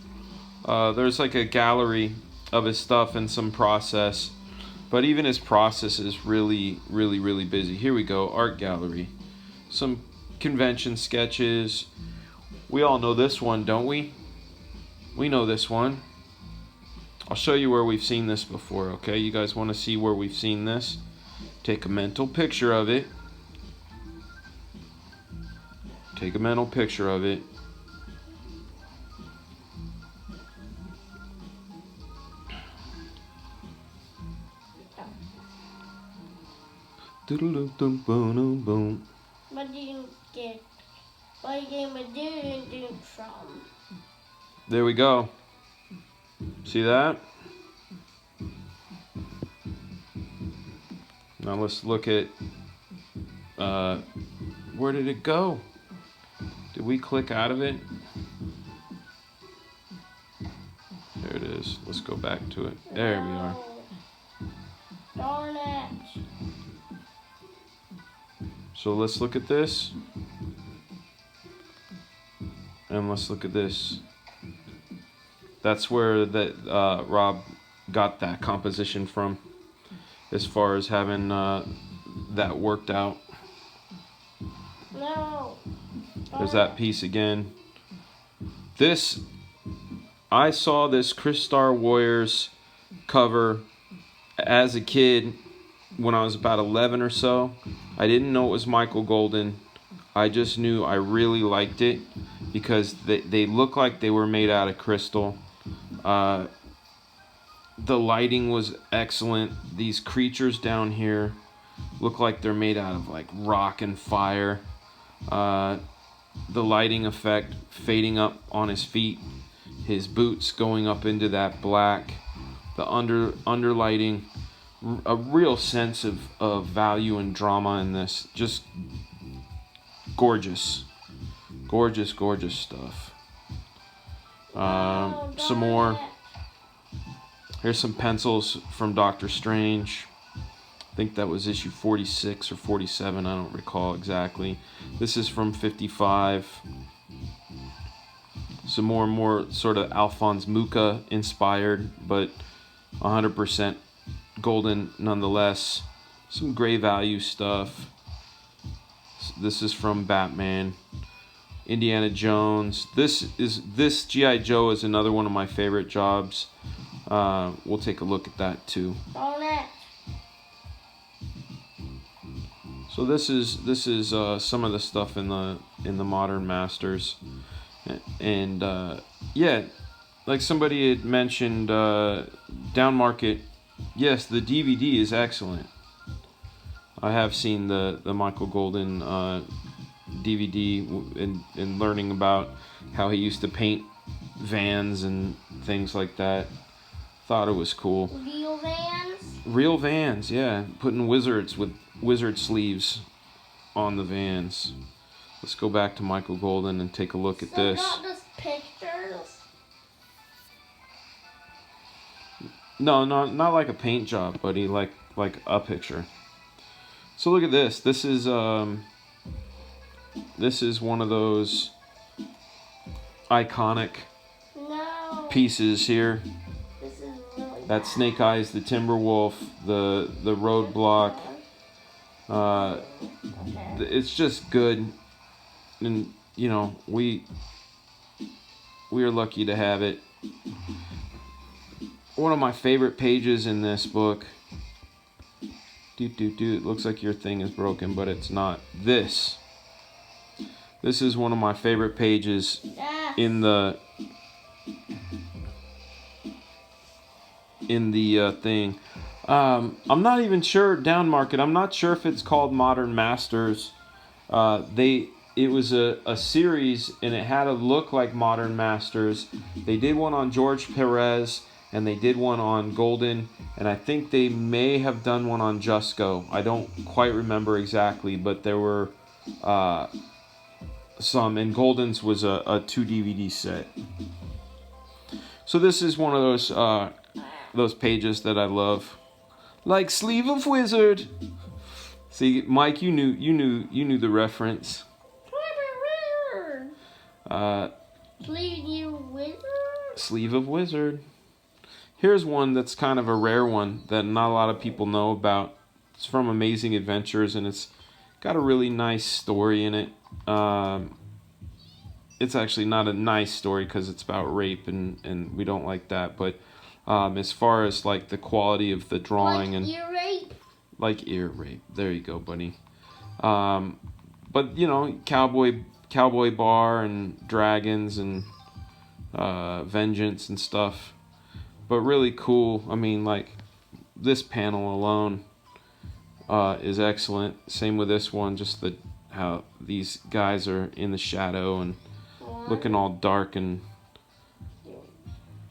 There's like a gallery of his stuff and some process, but even his process is really, really, really busy. Here we go, art gallery. Some convention sketches. We all know this one, don't we? We know this one. I'll show you where we've seen this before, okay? You guys want to see where we've seen this? Take a mental picture of it. Take a mental picture of it. Boom. What do you get? What do you get from? There we go. See that? Now let's look at where did it go? Did we click out of it? There it is. Let's go back to it. There we are. Darn it. So let's look at this. And let's look at this. That's where that Rob got that composition from, as far as having that worked out. No. There's that piece again. This, I saw this Crystar Warriors cover as a kid when I was about 11 or so. I didn't know it was Michael Golden. I just knew I really liked it because they look like they were made out of crystal. The lighting was excellent. These creatures down here look like they're made out of like rock and fire. The lighting effect fading up on his feet, his boots going up into that black, the underlighting, a real sense of value and drama in this. Just gorgeous, gorgeous, gorgeous stuff. Some more. Here's some pencils from Doctor Strange. I think that was issue 46 or 47. I don't recall exactly. This is from 55. Some more sort of Alphonse Mucha inspired, but 100% Golden nonetheless. Some gray value stuff. This is from Batman. Indiana Jones. This G.I. Joe is another one of my favorite jobs. We'll take a look at that too. So this is some of the stuff in the Modern Masters, and yeah, like somebody had mentioned, Down Market. Yes, the DVD is excellent. I have seen the Michael Golden DVD and learning about how he used to paint vans and things like that. Thought it was cool. Real vans? Real vans, yeah. Putting wizards with wizard sleeves on the vans. Let's go back to Michael Golden and take a look at this. Not just pictures? No, not like a paint job, buddy. Like a picture. So look at this. This is one of those iconic pieces here. This is really that Snake Eyes, the Timberwolf, the Roadblock. It's just good, and you know we are lucky to have it. One of my favorite pages in this book. It looks like your thing is broken, but it's not. This is one of my favorite pages in the thing. I'm not even sure, Down Market. I'm not sure if it's called Modern Masters. It was a series, and it had to look like Modern Masters. They did one on George Perez, and they did one on Golden, and I think they may have done one on Jusco. I don't quite remember exactly, but there were some, and Golden's was a 2 DVD set. So this is one of those pages that I love. Like Sleeve of Wizard. See, Mike, you knew the reference. Sleeve wizard. Sleeve of Wizard. Here's one that's kind of a rare one that not a lot of people know about. It's from Amazing Adventures, and it's got a really nice story in it. It's actually not a nice story because it's about rape, and we don't like that. But as far as like the quality of the drawing Like and ear rape. like ear rape, there you go, buddy. But you know, cowboy bar and dragons and vengeance and stuff. But really cool. I mean, like this panel alone is excellent. Same with this one. Just how these guys are in the shadow and looking all dark and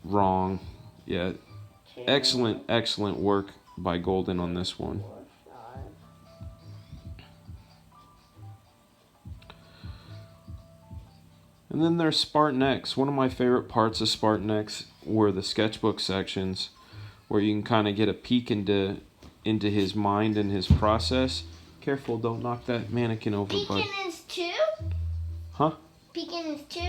wrong. Yeah, excellent work by Golden on this one. And then there's Spartan X. One of my favorite parts of Spartan X were the sketchbook sections, where you can kind of get a peek into his mind and his process. Careful, don't knock that mannequin over, bud. Peekin is 2? Huh? Peekin is 2?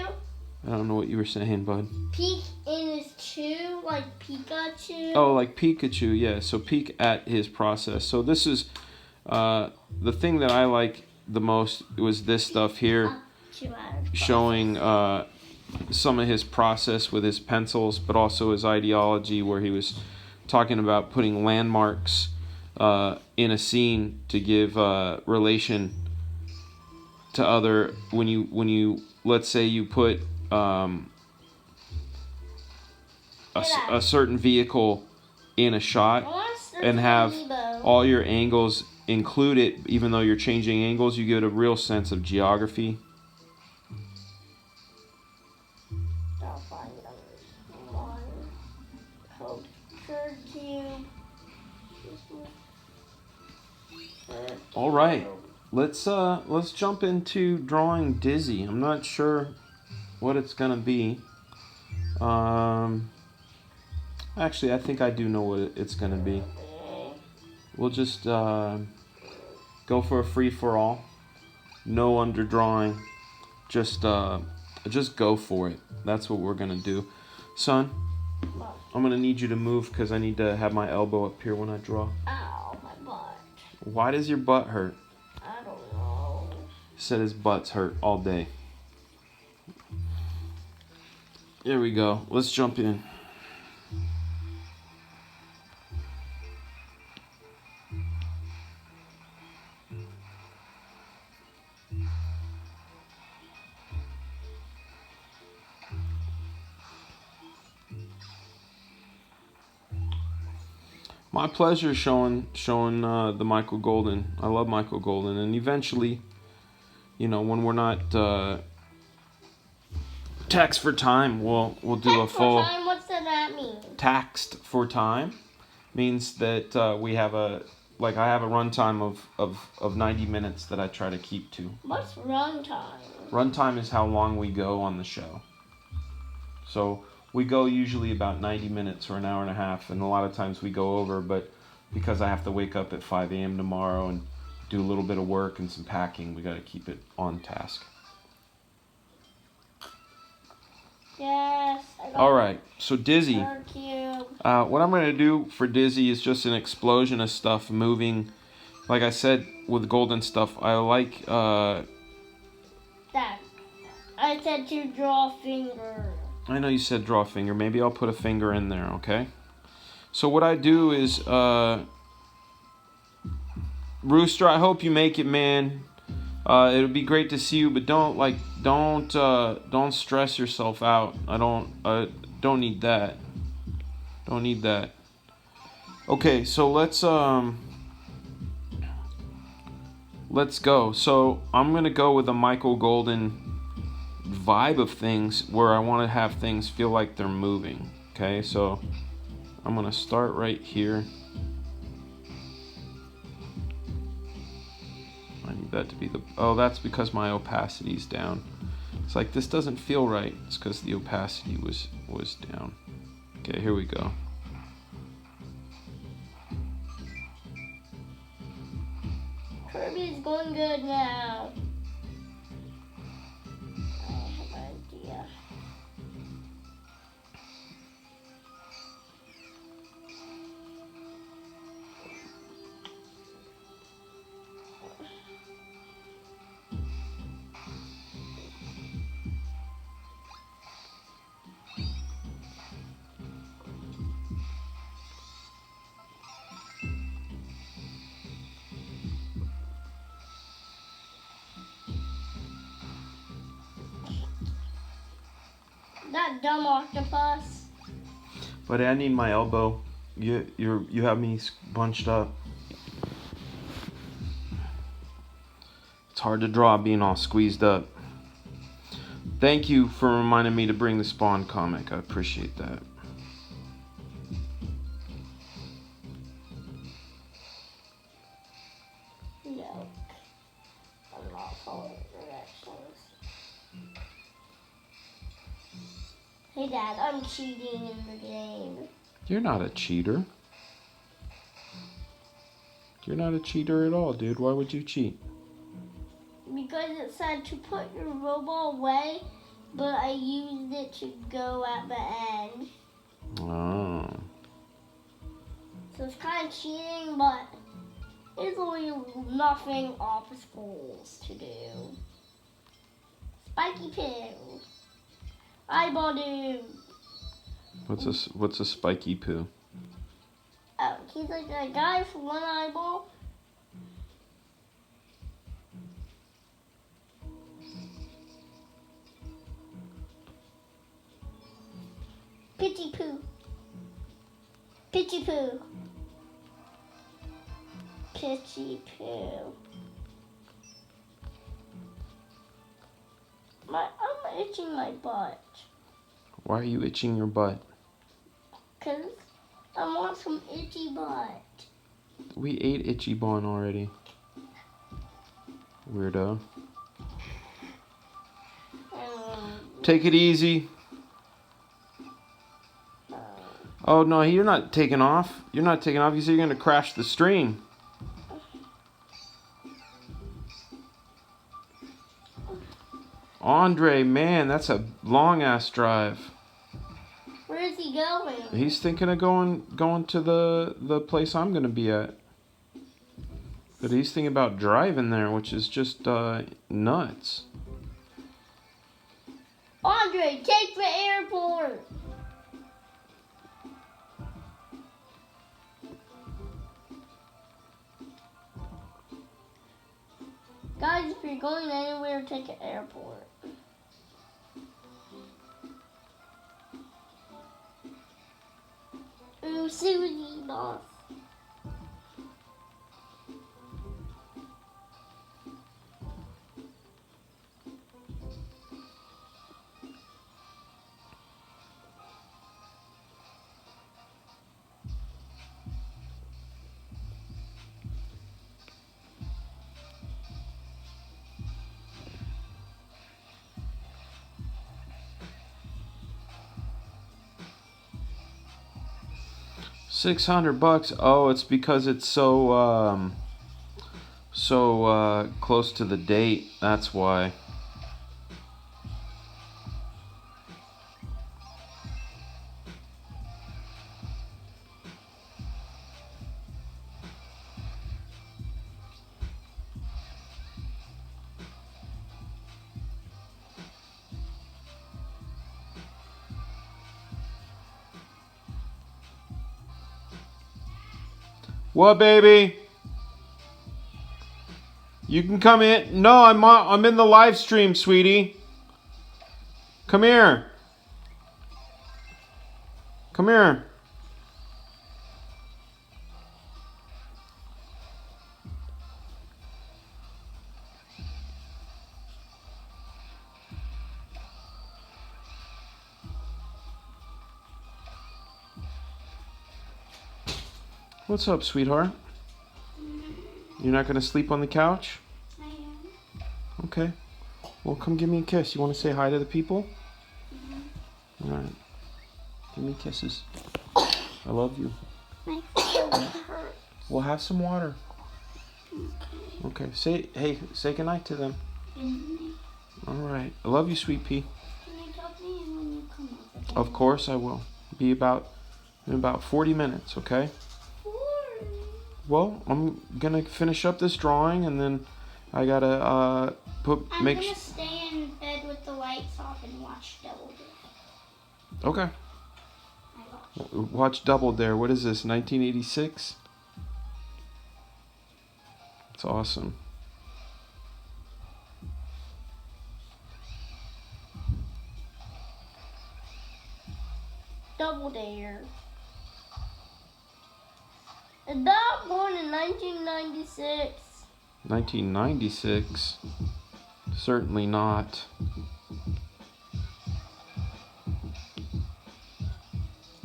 I don't know what you were saying, bud. Peek in is 2, like Pikachu? Oh, like Pikachu, yeah. So peek at his process. So this is the thing that I like the most was this stuff here, showing some of his process with his pencils, but also his ideology, where he was talking about putting landmarks in a scene to give relation to other. When you let's say you put a certain vehicle in a shot and have all your angles included, even though you're changing angles, you get a real sense of geography. All right, let's jump into drawing Dizzy. I'm not sure what it's gonna be. Actually, I think I do know what it's gonna be. We'll just go for a free for all. No underdrawing. Just go for it. That's what we're gonna do, son. I'm gonna need you to move because I need to have my elbow up here when I draw. Ow, my butt. Why does your butt hurt? I don't know. He said his butt's hurt all day. Here we go. Let's jump in. My pleasure showing the Michael Golden. I love Michael Golden, and eventually, you know, when we're not taxed for time, we'll do a full. Time? What's that mean? Taxed for time means that we have I have a runtime of 90 minutes that I try to keep to. What's runtime? Runtime is how long we go on the show. So we go usually about 90 minutes or an hour and a half, and a lot of times we go over, but because I have to wake up at 5 a.m. tomorrow and do a little bit of work and some packing, we got to keep it on task. Yes. All right, so Dizzy. Cube. What I'm going to do for Dizzy is just an explosion of stuff moving. Like I said, with Golden stuff, I like... Dad, I said to draw a finger. I know you said draw a finger. Maybe I'll put a finger in there, okay? So what I do is... Rooster, I hope you make it, man. It'll be great to see you, but don't stress yourself out. I don't need that. Don't need that. Okay, so let's go. So I'm gonna go with a Michael Golden vibe of things where I want to have things feel like they're moving. Okay, so I'm gonna start right here. I need that to be the... Oh, that's because my opacity's down. It's like, this doesn't feel right. It's because the opacity was down. Okay, here we go. It's going good now. I have an idea. That dumb octopus. But I need my elbow. You have me bunched up. It's hard to draw being all squeezed up. Thank you for reminding me to bring the Spawn comic. I appreciate that. No, I'm not following directions. Hey Dad, I'm cheating in the game. You're not a cheater. You're not a cheater at all, dude. Why would you cheat? Because it said to put your robot away, but I used it to go at the end. Oh. So it's kind of cheating, but it's only nothing obstacles to do. Spiky poo. Eyeball dude. What's a spiky poo? Oh, he's like a guy for one eyeball. Pitchy poo. Pitchy poo. Pitchy poo. I'm itching my butt. Why are you itching your butt? Because I want some itchy butt. We ate Itchy Bun already. Weirdo. Take it easy. Oh no, you're not taking off. You're not taking off. You said you're gonna crash the stream. Andre, man, that's a long ass drive. Where is he going? He's thinking of going to the place I'm gonna be at. But he's thinking about driving there, which is just nuts. Andre, take the airport. Guys, if you're going anywhere, take an airport. Ooh, Susie, boss. $600. Oh, it's because it's so close to the date. That's why. What, baby? You can come in. No, I'm in the live stream, sweetie. Come here. Come here. What's up, sweetheart? You're not gonna sleep on the couch? I am. Okay. Well, come give me a kiss. You want to say hi to the people? All right. Give me kisses. I love you. My foot hurts. We'll have some water. Okay. Say goodnight to them. Can All right. I love you, sweet pea. you talk to me when you come up? Of course I will. Be in about 40 minutes, okay? Well, I'm gonna finish up this drawing and then I gotta I'm gonna stay in bed with the lights off and watch Double Dare. Okay. Watch Double Dare. What is this? 1986? It's awesome. Double Dare. And that born in 1996. 1996? Certainly not.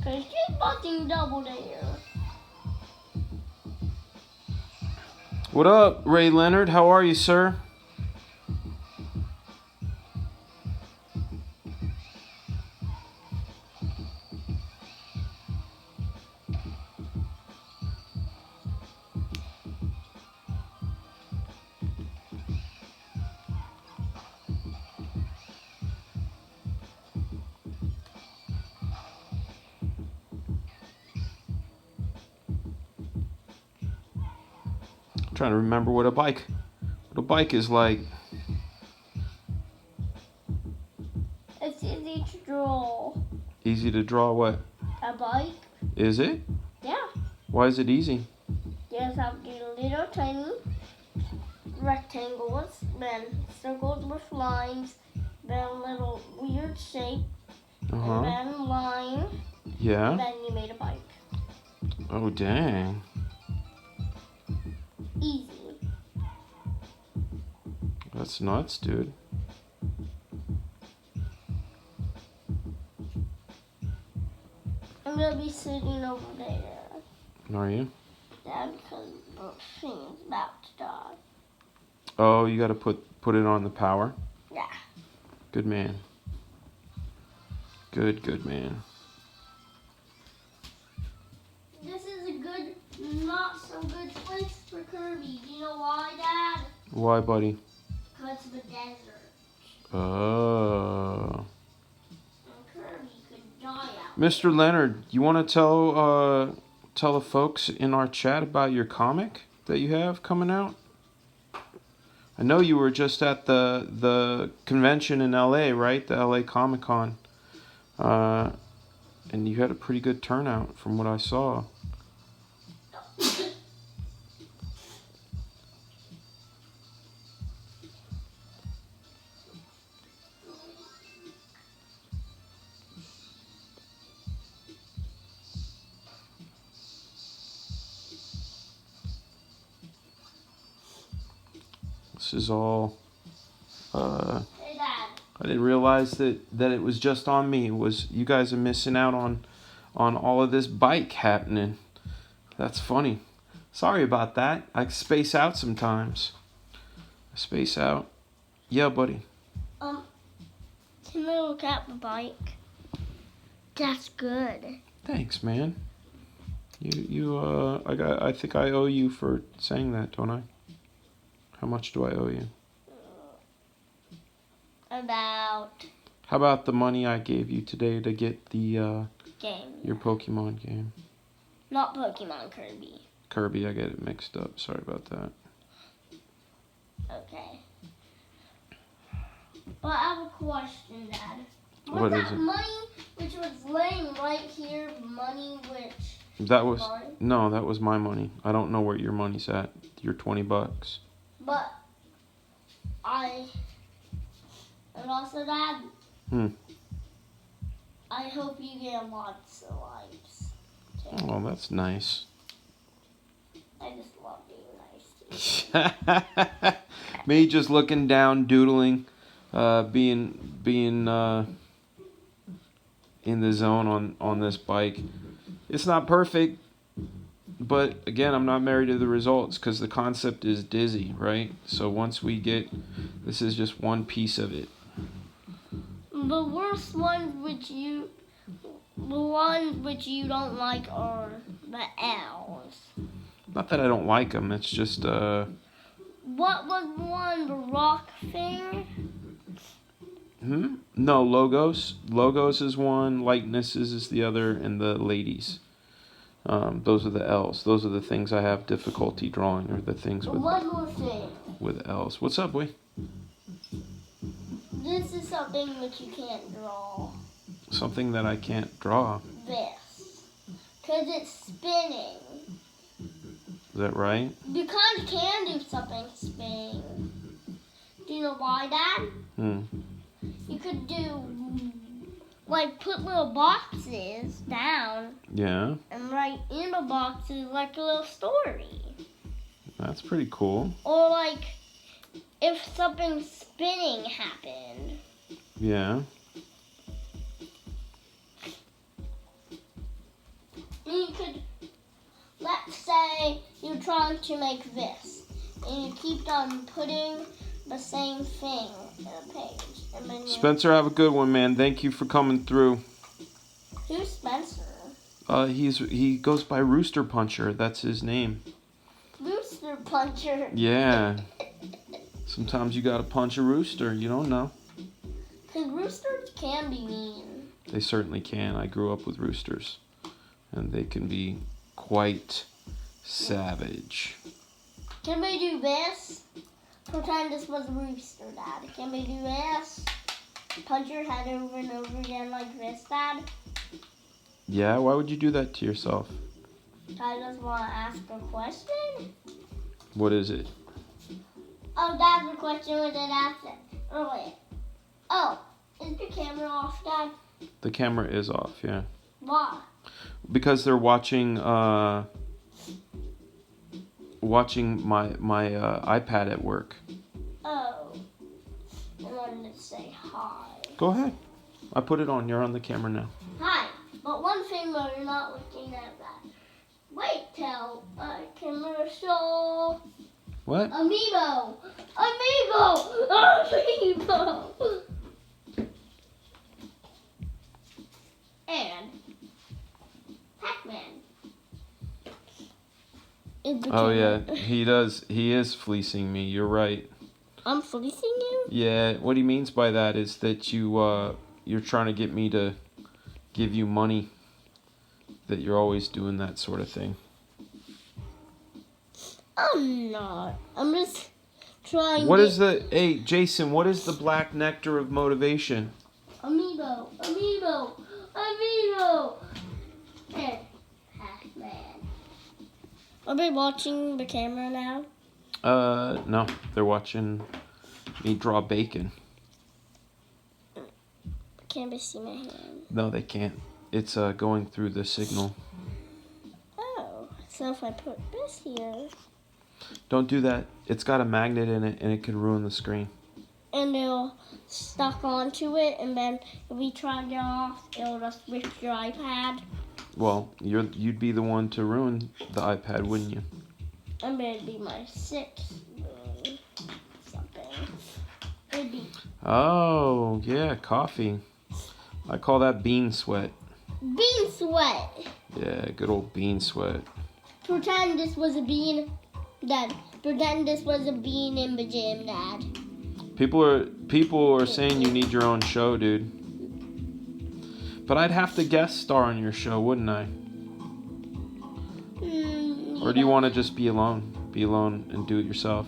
Cause she's watching Double Dare. What up, Ray Leonard? How are you, sir? I'm trying to remember what a bike is like. It's easy to draw. Easy to draw what? A bike? Is it? Yeah. Why is it easy? Just have these little tiny rectangles, then circles with lines, then a little weird shape, and then line, Yeah. and then you made a bike. Oh, dang. Easy. That's nuts, dude. I'm gonna be sitting over there. Are you? Yeah, because the thing's about to die. Oh, you gotta put it on the power? Yeah. Good man. Good man. This is a good, not so good place for Kirby. Do you know why, Dad? Why, buddy? Because of the desert. Oh. And Kirby could die out. Mr. Leonard, you want to tell the folks in our chat about your comic that you have coming out? I know you were just at the convention in LA, right? The LA Comic Con. And you had a pretty good turnout from what I saw. This is all. Hey, Dad. I didn't realize that it was just on me. It was you guys are missing out on all of this bike happening. That's funny. Sorry about that. I space out sometimes. I space out. Yeah, buddy. Can I look at the bike? That's good. Thanks, man. I think I owe you for saying that, don't I? How much do I owe you? How about the money I gave you today to get the game? Your Pokemon game? Not Pokemon, Kirby. Kirby, I get it mixed up. Sorry about that. Okay. But I have a question, Dad. What is that it? money which was laying right here, money which... That was... No, that was my money. I don't know where your money's at. Your $20. But and also, Dad, I hope you get lots of likes, too. Oh, that's nice. I just love being nice to you. Me just looking down, doodling, being in the zone on this bike. It's not perfect, but again, I'm not married to the results because the concept is dizzy, right? So once we get, this is just one piece of it. The worst ones the ones which you don't like are the L's. Not that I don't like them. It's just What was one? The rock thing? No, logos. Logos is one. Likenesses is the other, and the ladies. Those are the L's. Those are the things I have difficulty drawing, or the things with One more thing. with L's. What's up, boy? This is something that you can't draw. Something that I can't draw. This. Because it's spinning. Is that right? You kind of can do something spinning. Do you know why, Dad? You could do, like, put little boxes down. Yeah. And write in the boxes like a little story. That's pretty cool. Or, like, if something spinning happened. Yeah. You could, let's say you're trying to make this, and you keep on putting the same thing in a page. And then Spencer, have a good one, man. Thank you for coming through. Who's Spencer? He goes by Rooster Puncher. That's his name. Rooster Puncher. Yeah. Sometimes you gotta punch a rooster. You don't know. Because roosters can be mean. They certainly can. I grew up with roosters, and they can be quite savage. Can we do this? Pretend this was a rooster, Dad. Can we do this? Punch your head over and over again like this, Dad? Yeah, why would you do that to yourself? I just want to ask a question. What is it? Oh, Dad, the question was asked earlier. Oh, is the camera off, Dad? The camera is off, yeah. Why? Because they're watching my iPad at work. Oh, I wanted to say hi. Go ahead. I put it on. You're on the camera now. Hi, but one thing though, you're not looking at that. Wait till commercial. What? Amiibo! Amiibo! And Pac-Man. Oh yeah, he does. He is fleecing me. You're right. I'm fleecing you? Yeah. What he means by that is that you're trying to get me to give you money. That you're always doing that sort of thing. I'm not. I'm just trying. Hey Jason? What is the black nectar of motivation? Amiibo. And Pac-Man. Are they watching the camera now? No. They're watching me draw bacon. Can't they see my hand? No, they can't. It's going through the signal. Oh, so if I put this here. Don't do that. It's got a magnet in it, and it can ruin the screen. And it'll stuck onto it, and then if we try to get off, it'll just rip your iPad. Well, you'd be the one to ruin the iPad, wouldn't you? And it'd be my sixth something. It'd be Oh, yeah, coffee. I call that bean sweat. bean sweat. Yeah, good old bean sweat. Pretend this was a bean, Dad. Pretend this was a bean in the gym, Dad. People are saying you need your own show, dude. But I'd have to guest star on your show, wouldn't I? Or do you want to just be alone? Be alone and do it yourself?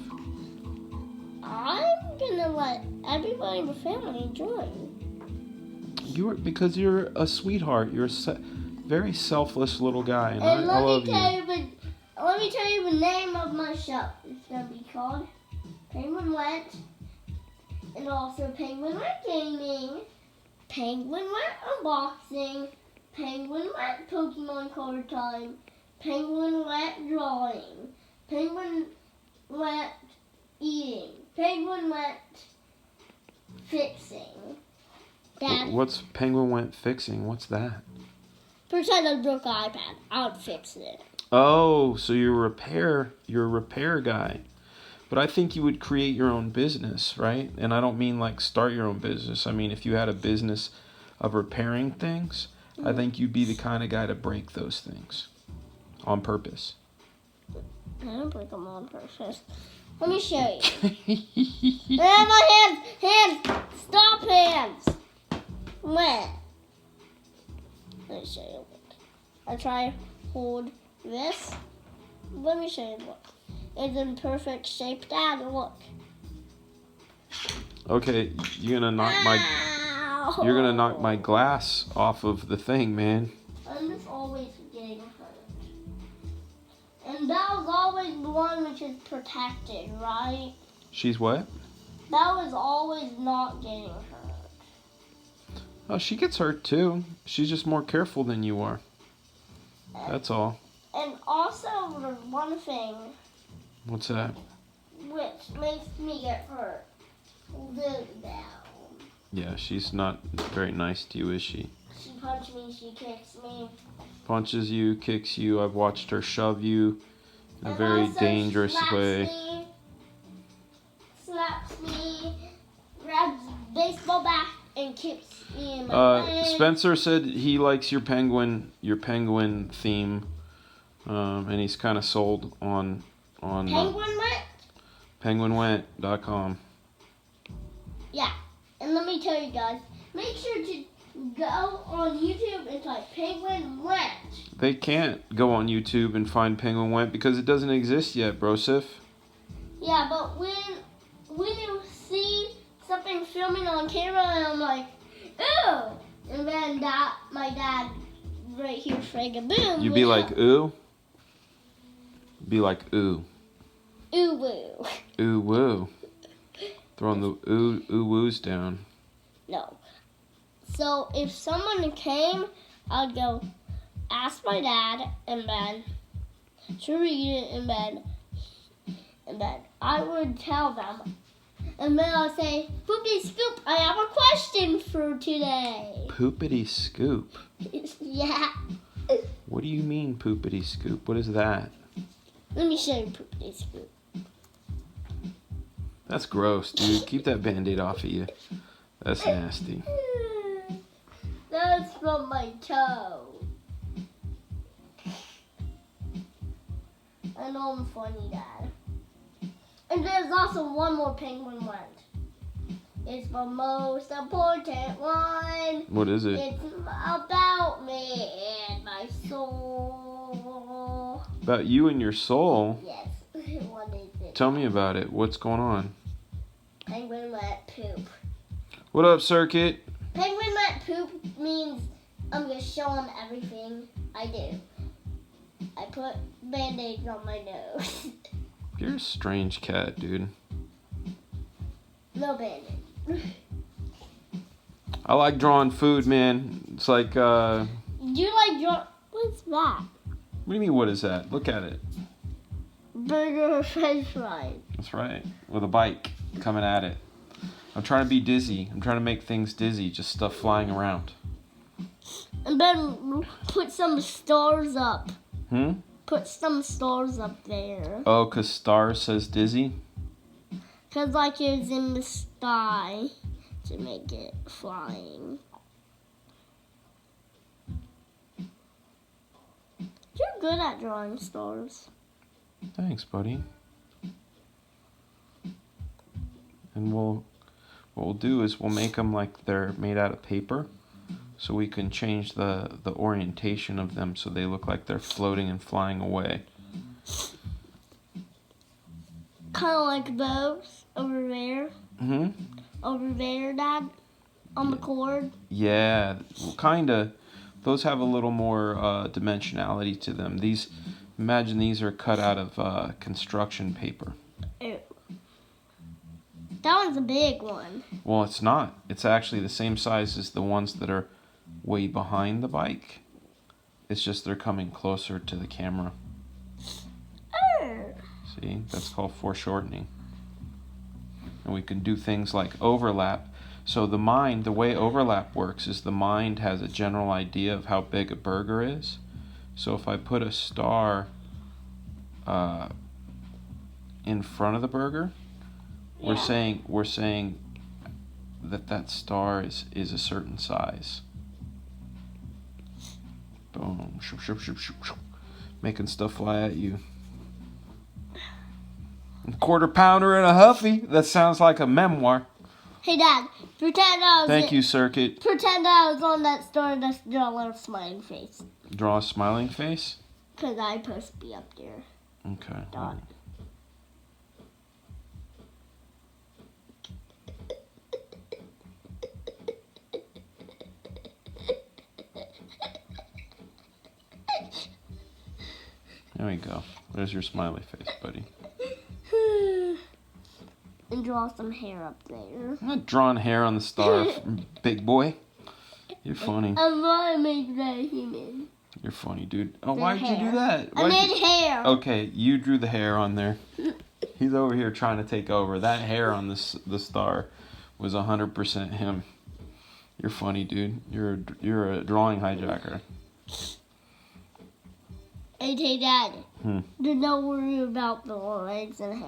I'm gonna let everybody in the family join. Because you're a sweetheart. You're a very selfless little guy, and I love you. Let me tell you the name of my show. It's gonna be called Penguin Wet, and also Penguin Wet Gaming, Penguin Wet Unboxing, Penguin Wet Pokemon Card Time, Penguin Wet Drawing, Penguin Wet Eating, Penguin Wet Fixing. Dad, What's Penguin Wet Fixing? What's that? pretend I broke an iPad. I'll fix it. Oh, so you're a repair guy. But I think you would create your own business, right? And I don't mean like start your own business. I mean, if you had a business of repairing things, I think you'd be the kind of guy to break those things on purpose. I didn't break them on purpose. Let me show you. My hands! Stop hands! When? Let me show you. I try hold this. Let me show you. Look. It's in perfect shape, Dad. Look. Okay, you're gonna knock my glass off of the thing, man. I'm just always getting hurt. And that was always the one which is protected, right? She's what? That was always not getting hurt. Oh, she gets hurt too. She's just more careful than you are. That's all. And also, there's one thing. What's that? Which makes me get hurt. Look down. Yeah, she's not very nice to you, is she? She punched me, she kicks me. Punches you, kicks you. I've watched her shove you in a very dangerous way. Slaps me, grabs baseball bat and kicks me in my leg. Spencer said he likes your penguin theme, and he's kind of sold on penguinwent.com. Yeah, and let me tell you guys, make sure to go on YouTube and type Penguin Went. They can't go on YouTube and find Penguin Went because it doesn't exist yet, Brosif. Yeah, but when you see something filming on camera and I'm like, ooh, and then my dad right here, Fragaboom. You'd be like, ooh? Be like, ooh. Ooh woo. Ooh woo. Throwing the ooh woos down. No. So if someone came, I'd go ask my dad and then to read it and then I would tell them. And then I'll say, Poopity Scoop, I have a question for today. Poopity Scoop? Yeah. What do you mean, Poopity Scoop? What is that? Let me show you Poopity Scoop. That's gross, dude. Keep that Band-Aid off of you. That's nasty. That's from my toe. I know I'm funny, Dad. And there's also one more Penguin Went. It's the most important one. What is it? It's about me and my soul. About you and your soul? Yes. What is it? Tell me about it. What's going on? Penguin Went poop. What up, Circuit? Penguin Went poop means I'm going to show him everything I do. I put Band-Aids on my nose. You're a strange cat, dude. No Band-Aids. I like drawing food, man. It's like, You like draw? What's that? What do you mean, what is that? Look at it. Burger french fries. That's right. With a bike coming at it. I'm trying to be dizzy. I'm trying to make things dizzy. Just stuff flying around. And then put some stars up. Put some stars up there. Oh, 'cause star says dizzy? 'Cause like it's in the sky to make it flying. You're good at drawing stars. Thanks, buddy. And what we'll do is we'll make them like they're made out of paper, so we can change the orientation of them so they look like they're floating and flying away. Kind of like those over there. Over there, Dad, on the cord. Yeah, kind of. Those have a little more dimensionality to them. Imagine these are cut out of construction paper. Ew. That one's a big one. Well, it's not. It's actually the same size as the ones that are way behind the bike. It's just they're coming closer to the camera. See, that's called foreshortening. And we can do things like overlap. So the way overlap works is the mind has a general idea of how big a burger is. So if I put a star in front of the burger, we're saying that star is a certain size. Boom, making stuff fly at you. Quarter pounder and a huffy. That sounds like a memoir. Hey, Dad, pretend I was Thank you, Circuit. Pretend I was on that store and just draw a little smiling face. Draw a smiling face? Because I'm supposed to be up there. Okay. Dot. There we go. There's your smiley face, buddy. And draw some hair up there. I'm not drawing hair on the star, big boy. You're funny. I want to make that human. You're funny, dude. Oh, The why'd you do hair. that? I made hair. Okay, you drew the hair on there. He's over here trying to take over. That hair on the star was 100% him. You're funny, dude. You're a drawing hijacker. Hey, Dad. Don't worry about the legs and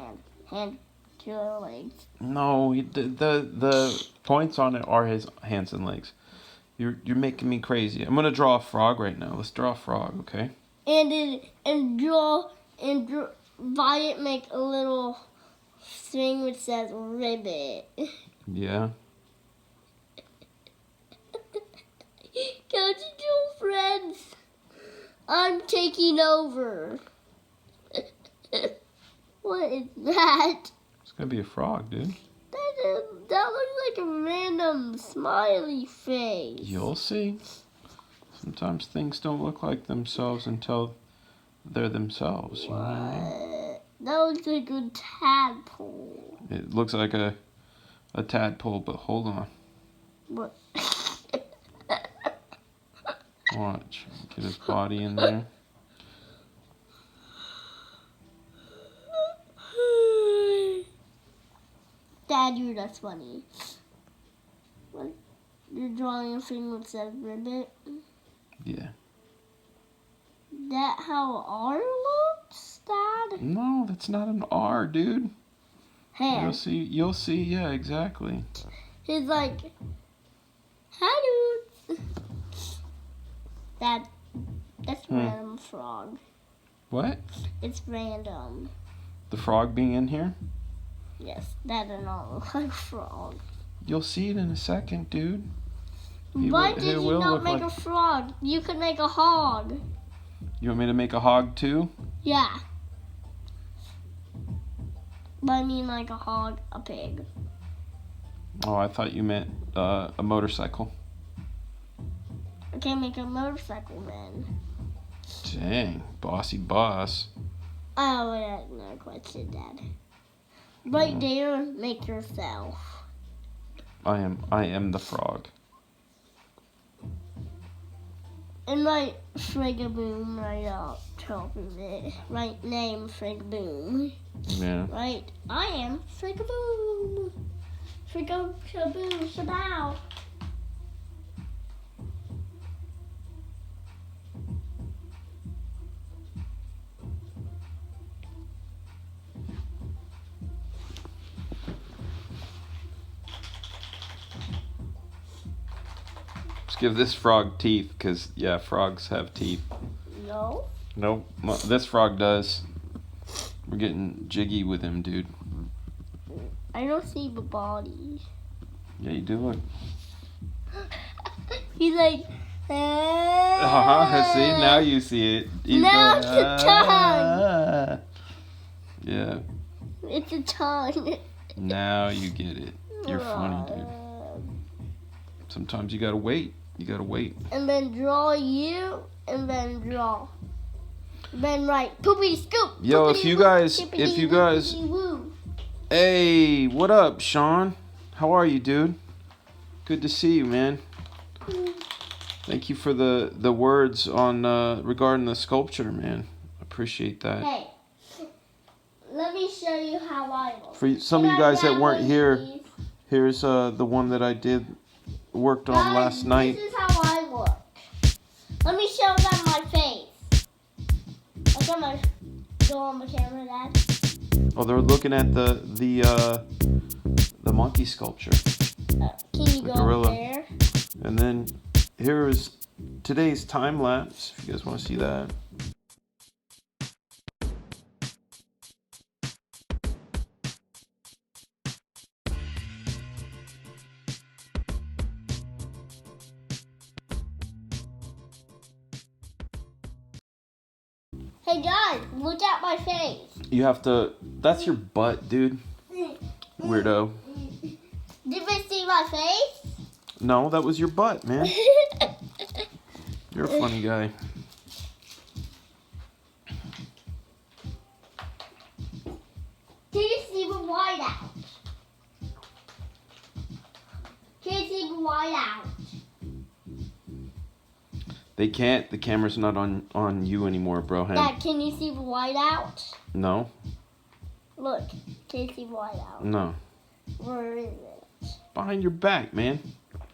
hand to the legs. No, the points on it are his hands and legs. You're making me crazy. I'm gonna draw a frog right now. Let's draw a frog, okay? And draw Violet make a little thing which says ribbit. Yeah. Can't you do friends? I'm taking over. What is that? It's gonna be a frog, dude. That looks like a random smiley face. You'll see. Sometimes things don't look like themselves until they're themselves. You know what I mean? That looks like a tadpole. It looks like a tadpole, but hold on. What? Watch. Get his body in there. Dad, you're that's funny. What? You're drawing a thing that says ribbit? Yeah. That how R looks, Dad? No, that's not an R, dude. Hand. You'll see. Yeah, exactly. He's like, hi, dude. Dad, that's random frog. What? It's random. The frog being in here? Yes, that does not look like a frog. You'll see it in a second, dude. Why did you not make a frog? You could make a hog. You want me to make a hog too? Yeah. But I mean like a hog, a pig. Oh, I thought you meant a motorcycle. I can make a motorcycle then. Dang, bossy boss. Oh, that's another question, Dad. Right there, make yourself. I am the frog. And write Fragaboom right up top of it. Right name Fragaboom. Yeah. Right, I am Fragaboom. Fragaboom, shabow. Let's give this frog teeth, because, yeah, frogs have teeth. No. Nope, this frog does. We're getting jiggy with him, dude. I don't see the body. Yeah, you do look. He's like, See, now you see it. He's now going, it's a tongue. Yeah. It's a tongue. Now you get it. You're funny, dude. Sometimes you gotta wait. You gotta wait. And then draw you, and then draw. Then write poopy scoop. Yo, if you guys, Woo. hey, what up, Sean? How are you, dude? Good to see you, man. Thank you for the words on regarding the sculpture, man. Appreciate that. Hey, let me show you how I look. For some of you guys that weren't here, here's the one that I worked on last night. This is how I look. Let me show them my face. I got my go on the camera, Dad. Oh, they're looking at the monkey sculpture. Can you go gorilla. up there? And then here is today's time lapse. If you guys want to see that. Hey guys, look at my face. You have to. That's your butt, dude. Weirdo. Did we see my face? No, that was your butt, man. You're a funny guy. Can you see the white out? Can you see the white out? They can't. The camera's not on you anymore, bro. Dad, can you see the white out? No. Look, can you see the white out? No. Where is it? Behind your back, man.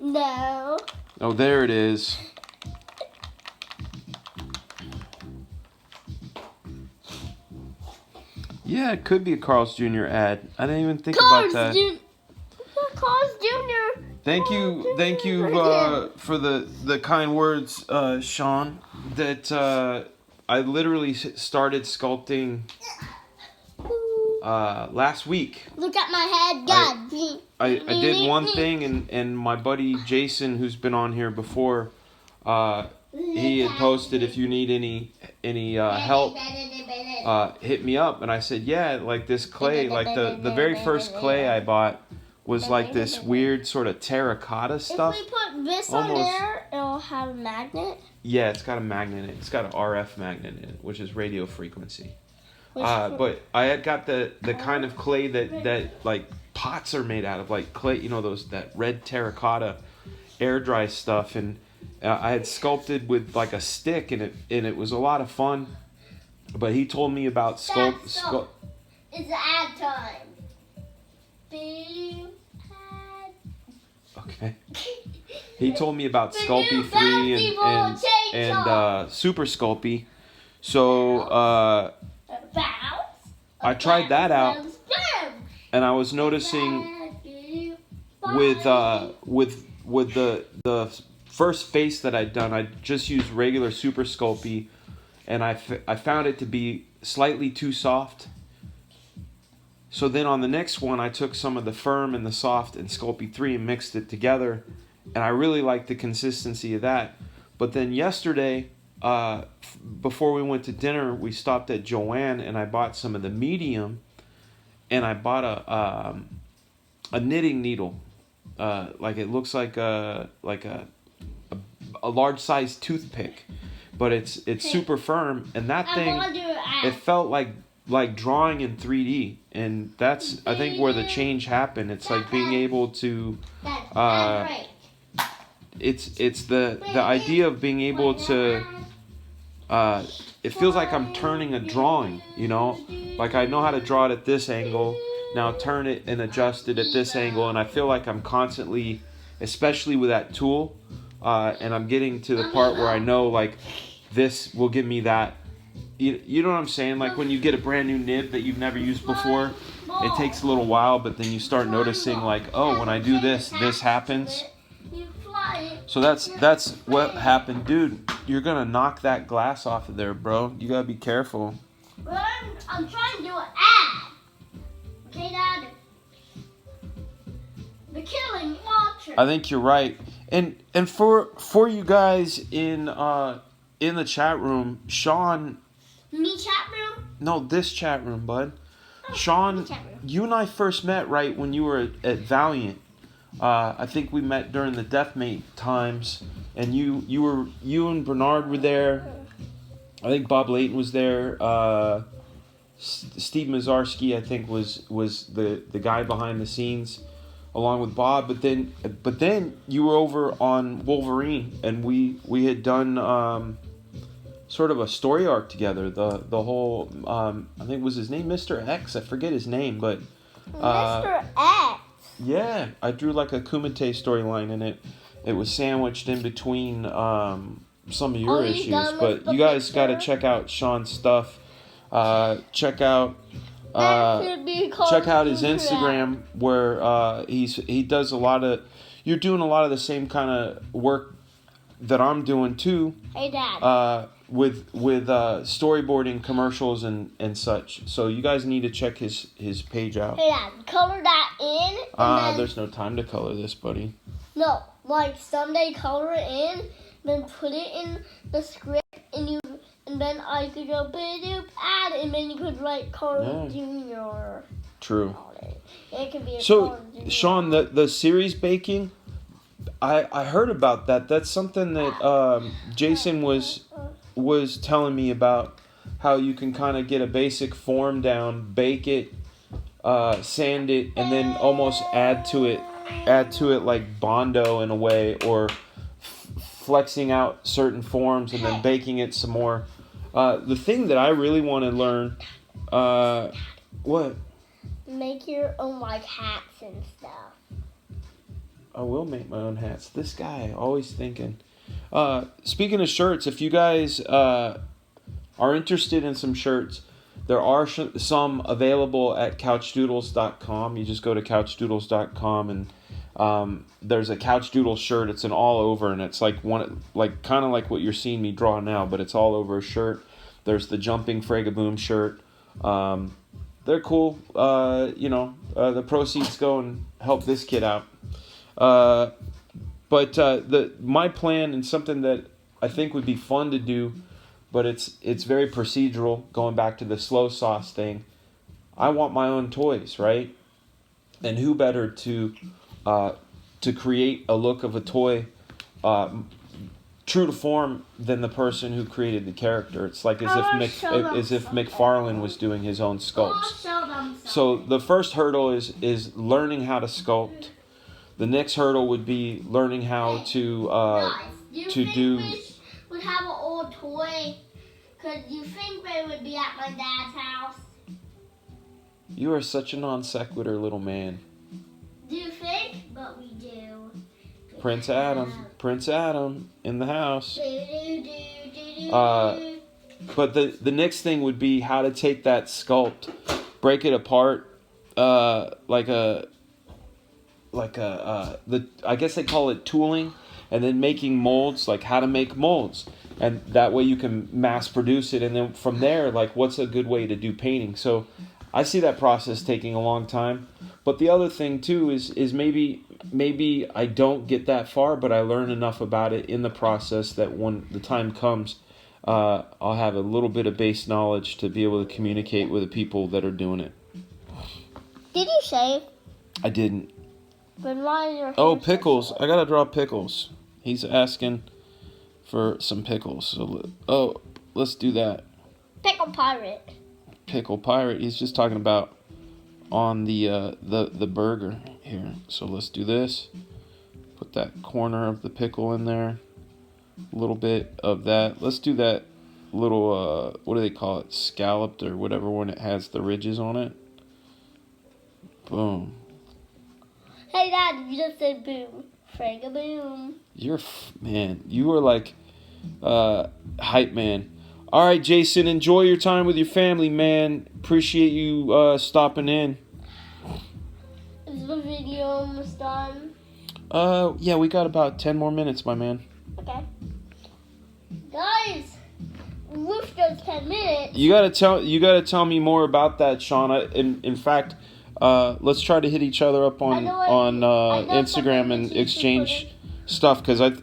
No. Oh, there it is. Yeah, it could be a Carl's Jr. ad. I didn't even think about that. Carl's Jr. Thank you for the kind words, Sean. That I literally started sculpting last week. Look at my head, God. I did one thing, and my buddy Jason, who's been on here before, he had posted, if you need any help, hit me up. And I said, yeah, like this clay, like the very first clay I bought was like this weird sort of terracotta stuff. If we put this on there, it'll have a magnet. Yeah, it's got a magnet in it. It's got an RF magnet in it, which is radio frequency. But I had got the kind of clay that like pots are made out of, like clay, you know, that red terracotta air dry stuff, and I had sculpted with like a stick, and it was a lot of fun. But he told me about sculpt. It's ad time. Boom. Okay. He told me about Sculpey 3 and Super Sculpey. So I tried that out, and I was noticing with the first face that I'd done, I just used regular Super Sculpey, and I found it to be slightly too soft. So then on the next one, I took some of the firm and the soft and Sculpey 3 and mixed it together, and I really liked the consistency of that. But then yesterday, before we went to dinner, we stopped at Joann, and I bought some of the medium, and I bought a knitting needle, like it looks like a large size toothpick, but it's super firm, and that thing, it felt like drawing in 3D, and that's, I think, where the change happened. It's like being able to it's the idea of being able to it feels like I'm turning a drawing, you know, like I know how to draw it at this angle, now turn it and adjust it at this angle, and I feel like I'm constantly, especially with that tool, and I'm getting to the part where I know like this will give me that. You know what I'm saying? Like when you get a brand new nib that you've never used before, it takes a little while, but then you start noticing like, oh, when I do this, this happens. So that's what happened. Dude, you're going to knock that glass off of there, bro. You got to be careful. I'm trying to do an ad. Okay, Dad? The killing watcher. I think you're right. And for you guys in the chat room, Sean... Me chat room? No, this chat room, bud. Oh, Sean, you and I first met right when you were at Valiant. I think we met during the Deathmate times, and you and Bernard were there. I think Bob Layton was there. Steve Mazarski, I think, was the guy behind the scenes, along with Bob. But then you were over on Wolverine, and we had done sort of a story arc together. The whole I think was his name Mr. X. I forget his name, but Mr. X. Yeah, I drew like a Kumite storyline, and it was sandwiched in between some of your issues. But you guys got to check out Sean's stuff. Check out his Instagram, where he does a lot of. You're doing a lot of the same kind of work that I'm doing too. Hey, Dad. With storyboarding commercials and such. So you guys need to check his page out. Hey, Dad, color that in. There's no time to color this, buddy. No, like someday color it in, then put it in the script, and and then I could go boop add, and then you could write Carl Jr. True. It could be a So, Carl Jr. Sean, the series baking, I heard about that. That's something that Jason was telling me about, how you can kind of get a basic form down, bake it, sand it, and then almost add to it like Bondo in a way, or flexing out certain forms and then baking it some more. The thing that I really want to learn, what? Make your own like hats and stuff. I will make my own hats. This guy, always thinking. Speaking of shirts, if you guys are interested in some shirts, there are some available at Couchdoodles.com. You just go to Couchdoodles.com and there's a Couchdoodle shirt. It's an all over, and it's like kind of like what you're seeing me draw now, but it's all over a shirt. There's the jumping Fragaboom shirt. They're cool. The proceeds go and help this kid out. But my plan, and something that I think would be fun to do, but it's very procedural, going back to the slow sauce thing. I want my own toys, right? And who better to create a look of a toy true to form than the person who created the character. It's like as if McFarlane was doing his own sculpts. So the first hurdle is learning how to sculpt. The next hurdle would be learning how to do. Would have an old toy? Cause you think they would be at my dad's house? You are such a non sequitur little man. Do you think? But we do. Prince Adam in the house. But the next thing would be how to take that sculpt, break it apart, I guess they call it tooling, and then making molds, like how to make molds, and that way you can mass produce it, and then from there, like what's a good way to do painting. So I see that process taking a long time. But the other thing too is maybe I don't get that far, but I learn enough about it in the process that when the time comes, I'll have a little bit of base knowledge to be able to communicate with the people that are doing it. Did you save? I didn't. But why is your Oh, pickles. I gotta draw pickles. He's asking for some pickles. So, let's do that. Pickle pirate. Pickle pirate. He's just talking about on the burger here. So let's do this. Put that corner of the pickle in there. A little bit of that. Let's do that little, what do they call it? Scalloped or whatever, when it has the ridges on it. Boom. Hey, Dad, you just said boom. Fragaboom. You are like hype man. All right, Jason, enjoy your time with your family, man. Appreciate you stopping in. Is the video almost done? Yeah, we got about 10 more minutes, my man. Okay. Guys, with those 10 minutes. You gotta tell me more about that, Sean. In fact, let's try to hit each other up on Instagram and exchange stuff, because I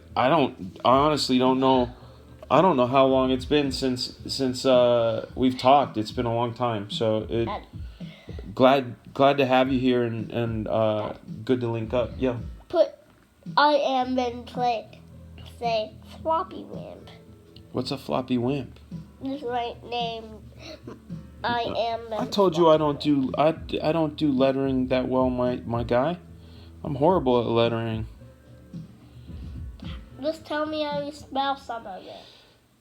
honestly don't know. I don't know how long it's been since we've talked. It's been a long time. So glad to have you here, and good to link up. Yeah. Put I am then click say floppy wimp. What's a floppy wimp? Just right name. I am. I told you I don't do lettering that well, my guy. I'm horrible at lettering. Just tell me how you spell some of it.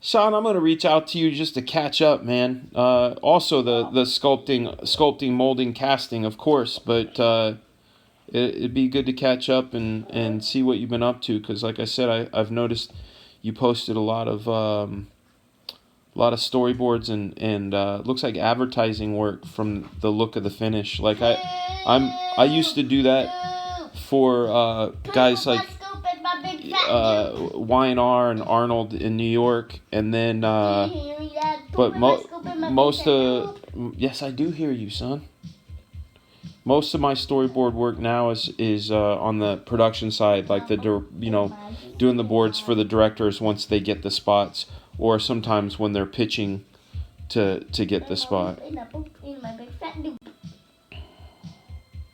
Sean, I'm gonna reach out to you just to catch up, man. Also the sculpting, molding, casting, of course, but it'd be good to catch up and see what you've been up to, because like I said, I've noticed you posted a lot of storyboards and looks like advertising work from the look of the finish. Like I used to do that for guys like Y&R and Arnold in New York, and then but most of yes, I do hear you, son. Most of my storyboard work now is on the production side, like doing the boards for the directors once they get the spots, or sometimes when they're pitching to get the spot. In my big fat dupe.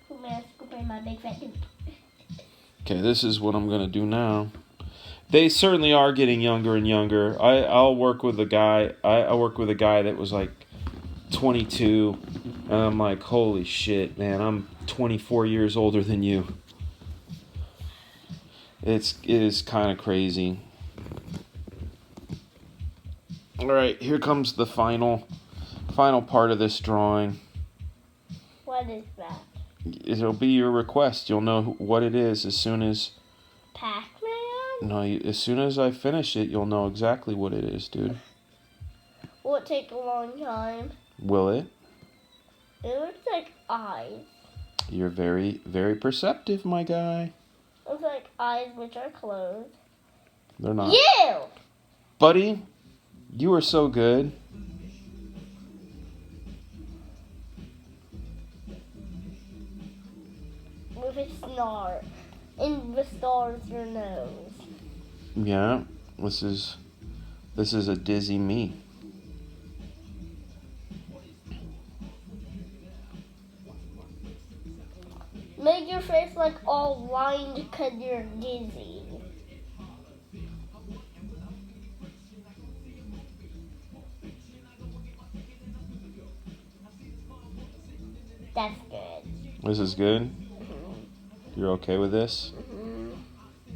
Put my scoop in my big fat dupe. Okay, this is what I'm gonna do now. They certainly are getting younger and younger. I'll work with a guy. I work with a guy that was like 22, and I'm like, holy shit, man! I'm 24 years older than you. It is kind of crazy. All right, here comes the final part of this drawing. What is that? It'll be your request. You'll know what it is as soon as. Pac-Man? No, as soon as I finish it, you'll know exactly what it is, dude. Will it take a long time? Will it? It looks like eyes. You're very, very perceptive, my guy. It looks like eyes which are closed. They're not. You! Buddy, you are so good. With a snort. And the stars your nose. Yeah, this is a dizzy me. Make your face like all lined because you're dizzy. That's good. This is good? You're okay with this? Mm-hmm.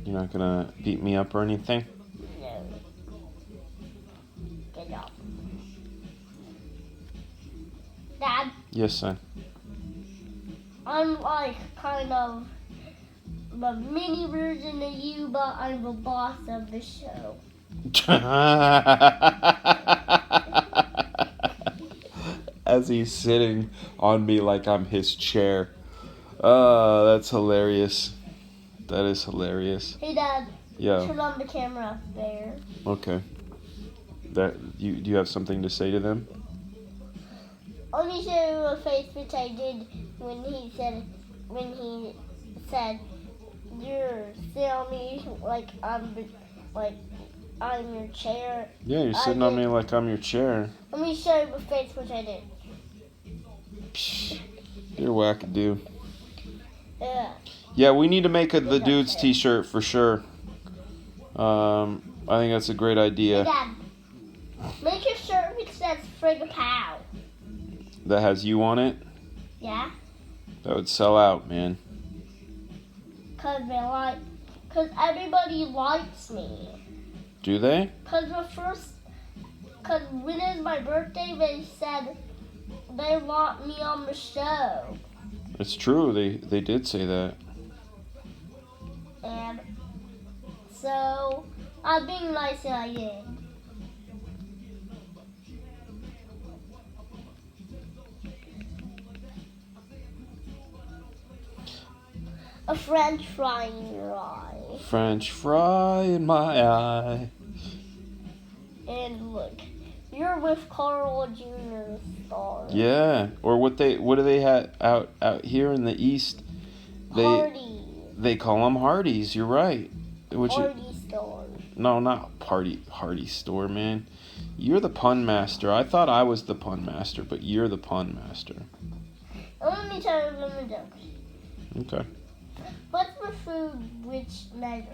You're not gonna beat me up or anything? No. Good job. Dad, Yes, son. I'm like kind of the mini version of you, but I'm the boss of the show. As he's sitting on me like I'm his chair. That's hilarious. That is hilarious. Hey, Dad. Yeah. Turn on the camera up there. Okay. Do you have something to say to them? Let me show you a face which I did when he said you're sitting on me like I'm your chair. Yeah, you're sitting on me like I'm your chair. Let me show you the face which I did. Psh, you're wackadoo. Yeah. Yeah, we need to make the dudes t-shirt for sure. I think that's a great idea. Hey, Dad, make a shirt which says Fragaboom. That has you on it? Yeah? That would sell out, man. Cause everybody likes me. Do they? Cause when it's my birthday, they said they want me on the show. It's true. They did say that. And so I'm being nice and I did. A French fry in your eye. French fry in my eye. And look, you're with Carl Jr. Star. Yeah. Or what do they have out here in the East? Party. They call them Hardee's. You're right. Party Store. No, not Hardy Store, man. You're the pun master. I thought I was the pun master, but you're the pun master. Let me tell you the joke. Okay. What's the food which measures?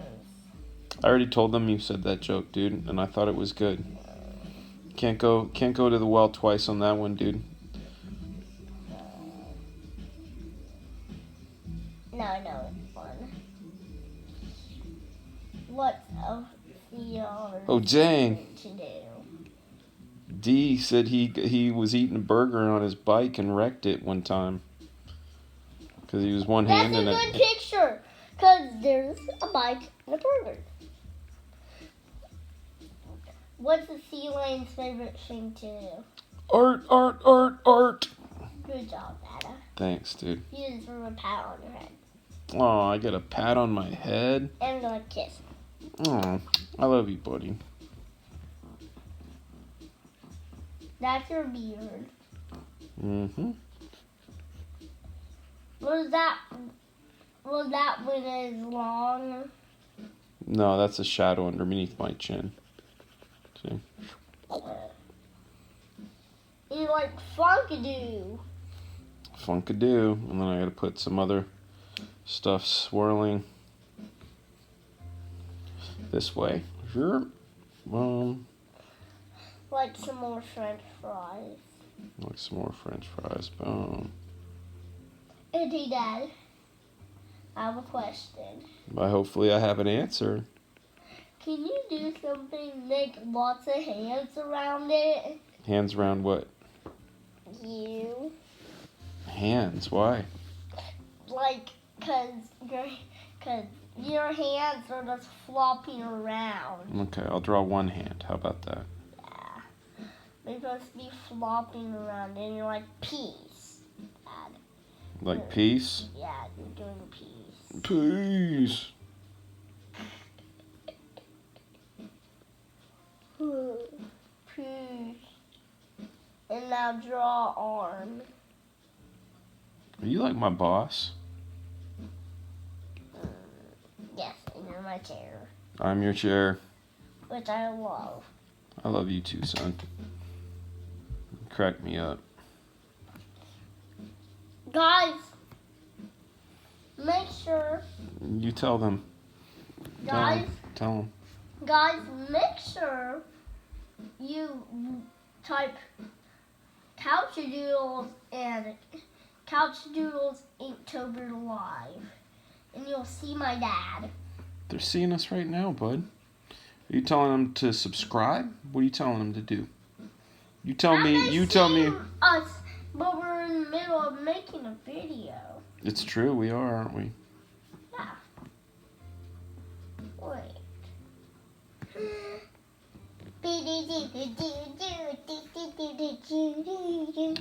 I already told them you said that joke, dude, and I thought it was good. Can't go to the well twice on that one, dude. No, it's fun. What's a CR Oh, dang. to do? D said he was eating a burger on his bike and wrecked it one time. Because he was one-handed. That's a good picture. Because there's a bike and a burger. What's the sea lane's favorite thing to do? Art. Good job, Dada. Thanks, dude. You deserve a pat on your head. Oh, I get a pat on my head. And a kiss. Oh, I love you, buddy. That's your beard. Mm-hmm. Was that when it's long? No, that's a shadow underneath my chin. See? You like Funkadoo. Funkadoo. And then I gotta put some other stuff swirling this way. Sure. Like some more French fries. Like some more French fries. Boom. Hey, Dad. I have a question. Hopefully I have an answer. Can you do something, make lots of hands around it? Hands around what? You. Hands? Why? Like, cause your hands are just flopping around. Okay, I'll draw one hand. How about that? Yeah. They're supposed to be flopping around and you're like, peace. Dad. Like peace? Yeah, you're doing peace. Peace. Peace. And now draw arm. Are you like my boss? Yes, and you're my chair. I'm your chair. Which I love. I love you too, son. Crack me up. Guys, make sure. You tell them. Guys, Tell them. guys, make sure you type Couchdoodles and Couchdoodles Inktober live, and you'll see my dad. They're seeing us right now, bud. Are you telling them to subscribe? What are you telling them to do? You tell me. You tell me. Us, but we're in the middle of making a video. It's true. We are, aren't we? Yeah. Wait.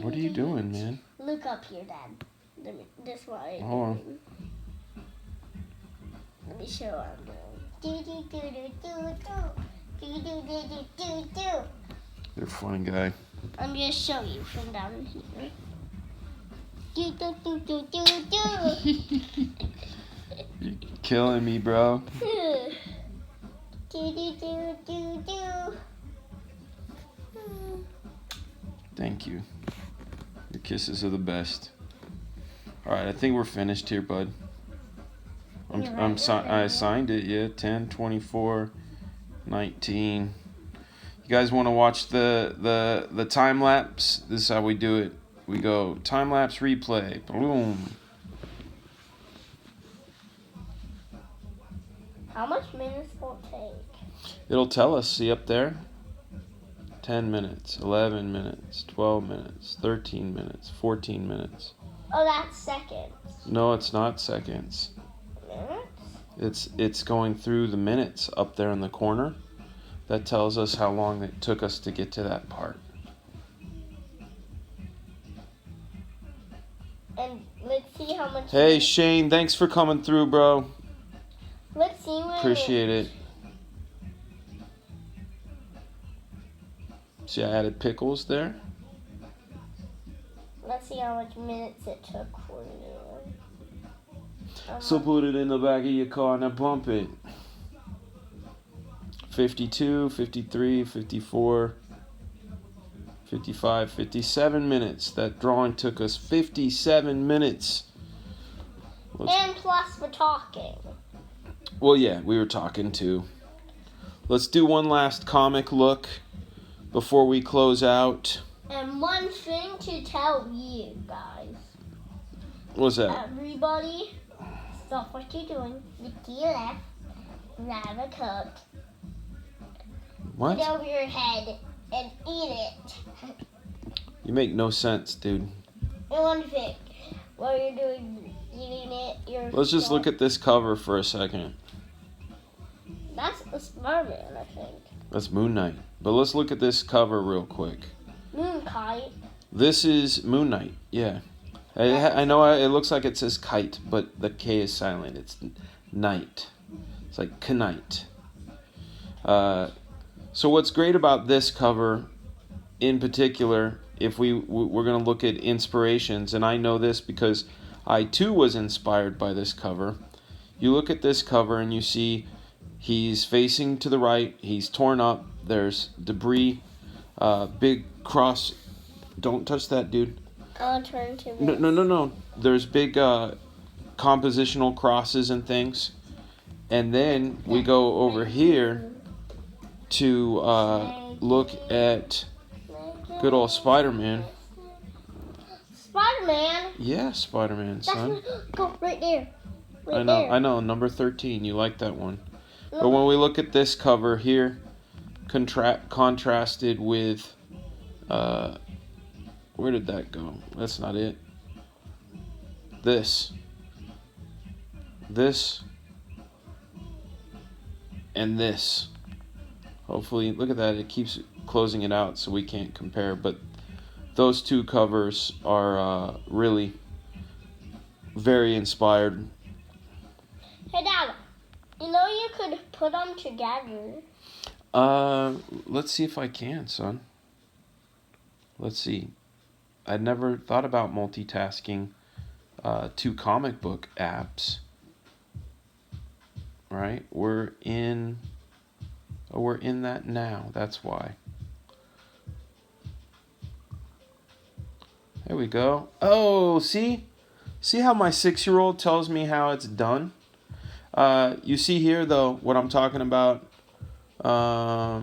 What are you doing, man? Look up here, Dad. This way. Hold on. Let me show what I'm doing. You're a funny guy. I'm gonna show you from down here. You're killing me, bro. Thank you. Your kisses are the best. All right, I think we're finished here, bud. I signed it. Yeah, 10, 24, 19. You guys want to watch the time lapse? This is how we do it. We go time lapse replay. Boom. How much minutes will it take? It'll tell us. See up there? 10 minutes, 11 minutes, 12 minutes, 13 minutes, 14 minutes. Oh, that's seconds. No, it's not seconds. Minutes? It's going through the minutes up there in the corner. That tells us how long it took us to get to that part. And let's see how much. Hey, Shane, thanks for coming through, bro. Let's see when. Appreciate it. See, I added pickles there. Let's see how much minutes it took for you. So put it in the back of your car and then pump it. 52, 53, 54, 55, 57 minutes. That drawing took us 57 minutes. And plus we're talking. Well, yeah, we were talking too. Let's do one last comic look before we close out. And one thing to tell you guys. What's that? Everybody, stop what you're doing. Look to your left. Grab a Coke. What? Put it over your head and eat it. You make no sense, dude. And one thing, while you're eating it, Let's just look at this cover for a second. That's a Spider-Man, I think. That's Moon Knight. But let's look at this cover real quick. Moon Kite. This is Moon Knight, yeah. I know it looks like it says kite, but the K is silent. It's night. It's like knight. So what's great about this cover in particular, if we're going to look at inspirations, and I know this because I too was inspired by this cover. You look at this cover and you see he's facing to the right, he's torn up, there's debris big cross. Don't touch that, dude. I'll turn to No. There's big compositional crosses and things. And then we go over here to look at good old Spider-Man. Spider-Man? Yeah, Spider-Man, son. Go right there. I know, number 13. You like that one. But when we look at this cover here, contrasted with, where did that go? That's not it. This, and this. Hopefully, look at that. It keeps closing it out so we can't compare. But those two covers are really very inspired. Hey, Dad. You know you could put them together. Let's see if I can, son. Let's see. I'd never thought about multitasking two comic book apps. Right? We're in that now. That's why. There we go. Oh, see how my 6-year-old tells me how it's done? You see here, though, what I'm talking about. I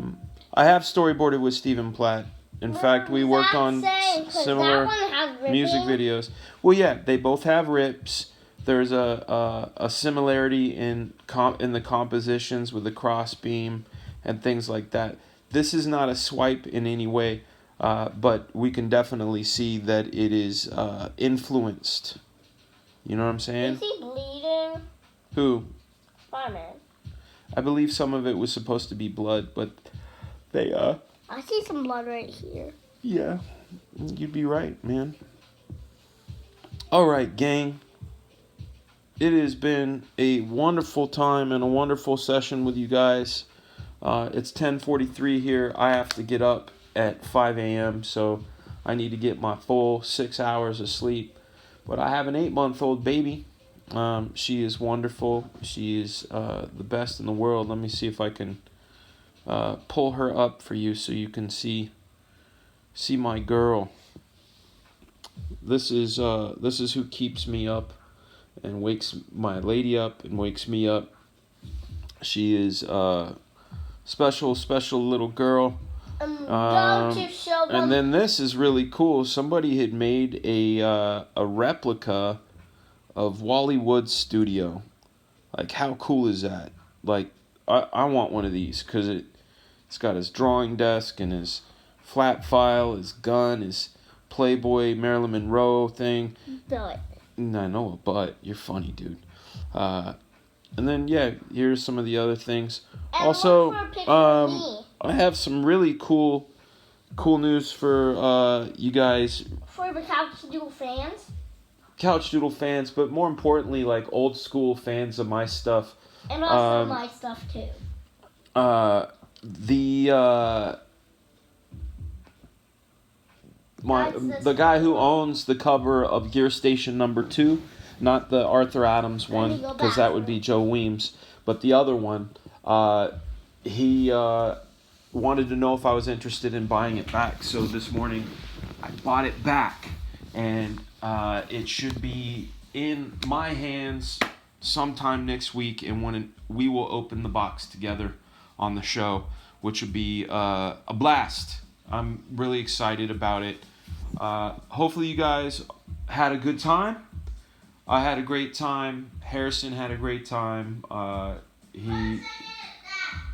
have storyboarded with Stephen Platt. In fact, we worked on similar music videos. Well, yeah, they both have rips. There's a similarity in the compositions with the crossbeam and things like that. This is not a swipe in any way, but we can definitely see that it is influenced. You know what I'm saying? Is he bleeding? Who? Spider-Man. I believe some of it was supposed to be blood, but they I see some blood right here. Yeah, you'd be right, man. All right, gang. It has been a wonderful time and a wonderful session with you guys. It's 10:43 here. I have to get up at 5 a.m., so I need to get my full 6 hours of sleep. But I have an 8-month-old baby. She is wonderful. She is the best in the world. Let me see if I can pull her up for you so you can see my girl. This is who keeps me up and wakes my lady up and wakes me up. She is special little girl. And then this is really cool. Somebody had made a replica of Wally Wood's studio. Like, how cool is that? Like, I want one of these because it's got his drawing desk and his flat file, his gun, his Playboy Marilyn Monroe thing. But. I know, but you're funny, dude. And then here's some of the other things. And also, I have some really cool news for you guys. For the Couchdoodle fans. Couchdoodle fans, but more importantly, like old school fans of my stuff. And also my stuff too. The guy who owns the cover of Gear Station #2, not the Arthur Adams one, because that would be Joe Weems, but the other one, he wanted to know if I was interested in buying it back. So this morning, I bought it back, and it should be in my hands sometime next week, and when we will open the box together on the show, which would be a blast. I'm really excited about it. Hopefully you guys had a good time. I had a great time. Harrison had a great time.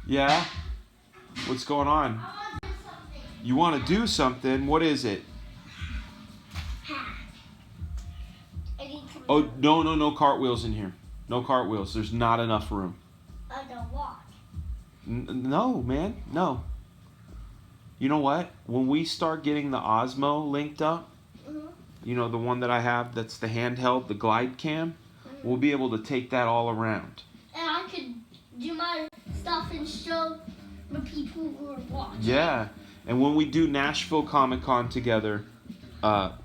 Yeah? What's going on? You want to do something? What is it? Oh, no cartwheels in here. No cartwheels. There's not enough room. I don't walk. No, man. No. You know what? When we start getting the Osmo linked up, you know, the one that I have that's the handheld, the glide cam, we'll be able to take that all around. And I could do my stuff and show the people who are watching. Yeah. And when we do Nashville Comic Con together,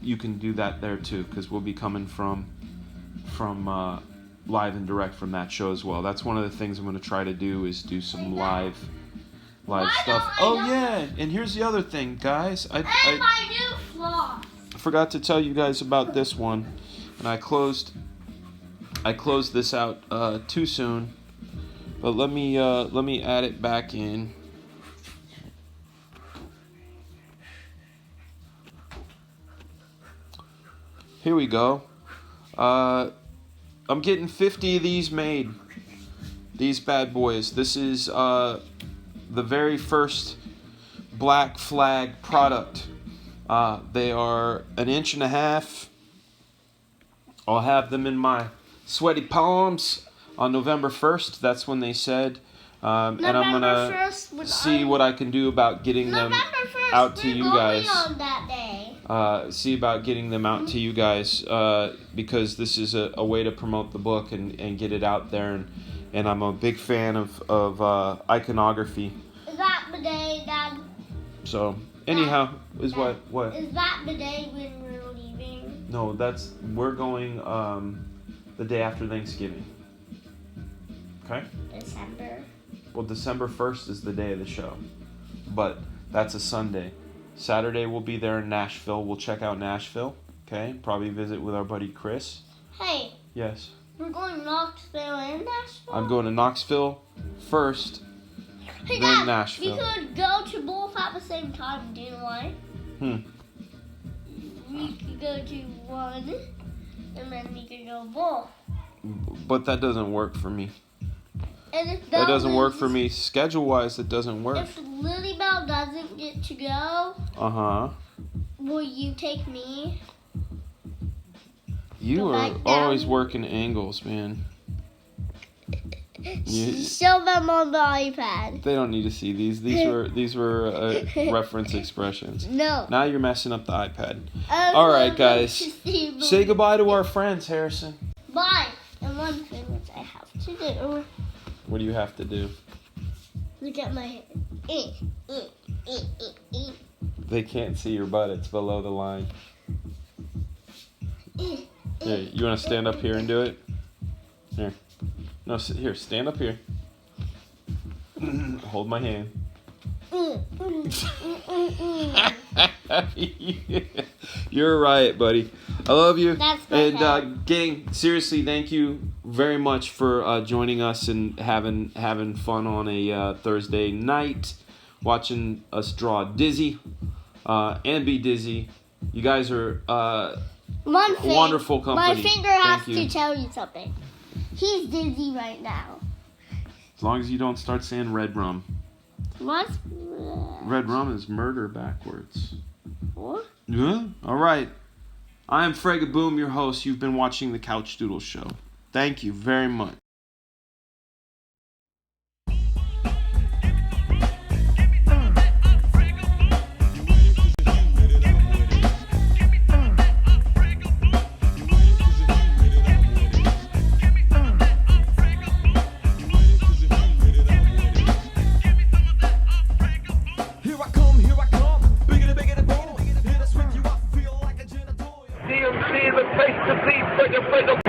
you can do that there too, because we'll be coming from live and direct from that show as well. That's one of the things I'm going to try to do, is do some live live Why stuff. don't I Oh know? yeah, and here's the other thing, guys. And my new floss. I forgot to tell you guys about this one, and I closed this out too soon. But let me add it back in. Here we go. I'm getting 50 of these made. These bad boys. This is the very first Black Flag product. They are 1.5 inches. I'll have them in my sweaty palms on November 1st. That's when they said. And I'm gonna see what I can do about getting them out to you guys. On that day. See about getting them out to you guys because this is a way to promote the book and get it out there. And I'm a big fan of iconography. Is that the day, Dad? So anyhow, is what? Is that the day when we're leaving? No, we're going the day after Thanksgiving. Okay. December. Well, December 1st is the day of the show, but that's a Sunday. Saturday we'll be there in Nashville. We'll check out Nashville. Okay. Probably visit with our buddy Chris. Hey. Yes. We're going to Knoxville and Nashville? I'm going to Knoxville first, hey, then Dad, Nashville. We could go to both at the same time. Do you know why? We could go to one, and then we could go both. But that doesn't work for me. And if That doesn't work for me. Schedule-wise, it doesn't work. If Lily Bell doesn't get to go, will you take me? You are always working angles, man. Show them on the iPad. They don't need to see these. These were reference expressions. No. Now you're messing up the iPad. All right, guys. Say goodbye to our friends, Harrison. Bye. And one thing which I have to do. What do you have to do? Look at my hair. They can't see your butt. It's below the line. Here, you want to stand up here and do it? Here. No, here, stand up here. Hold my hand. You're right, buddy. I love you. That's my and gang, seriously, thank you very much for joining us and having fun on a Thursday night, watching us draw Dizzy and be dizzy. You guys are one thing, wonderful company. My finger has to tell you something. He's dizzy right now. As long as you don't start saying red rum. What's red rum is murder backwards. What? Yeah? All right. I am Fragaboom, your host. You've been watching the Couchdoodles show. Thank you very much. DMC, the place to be, Fragaboom.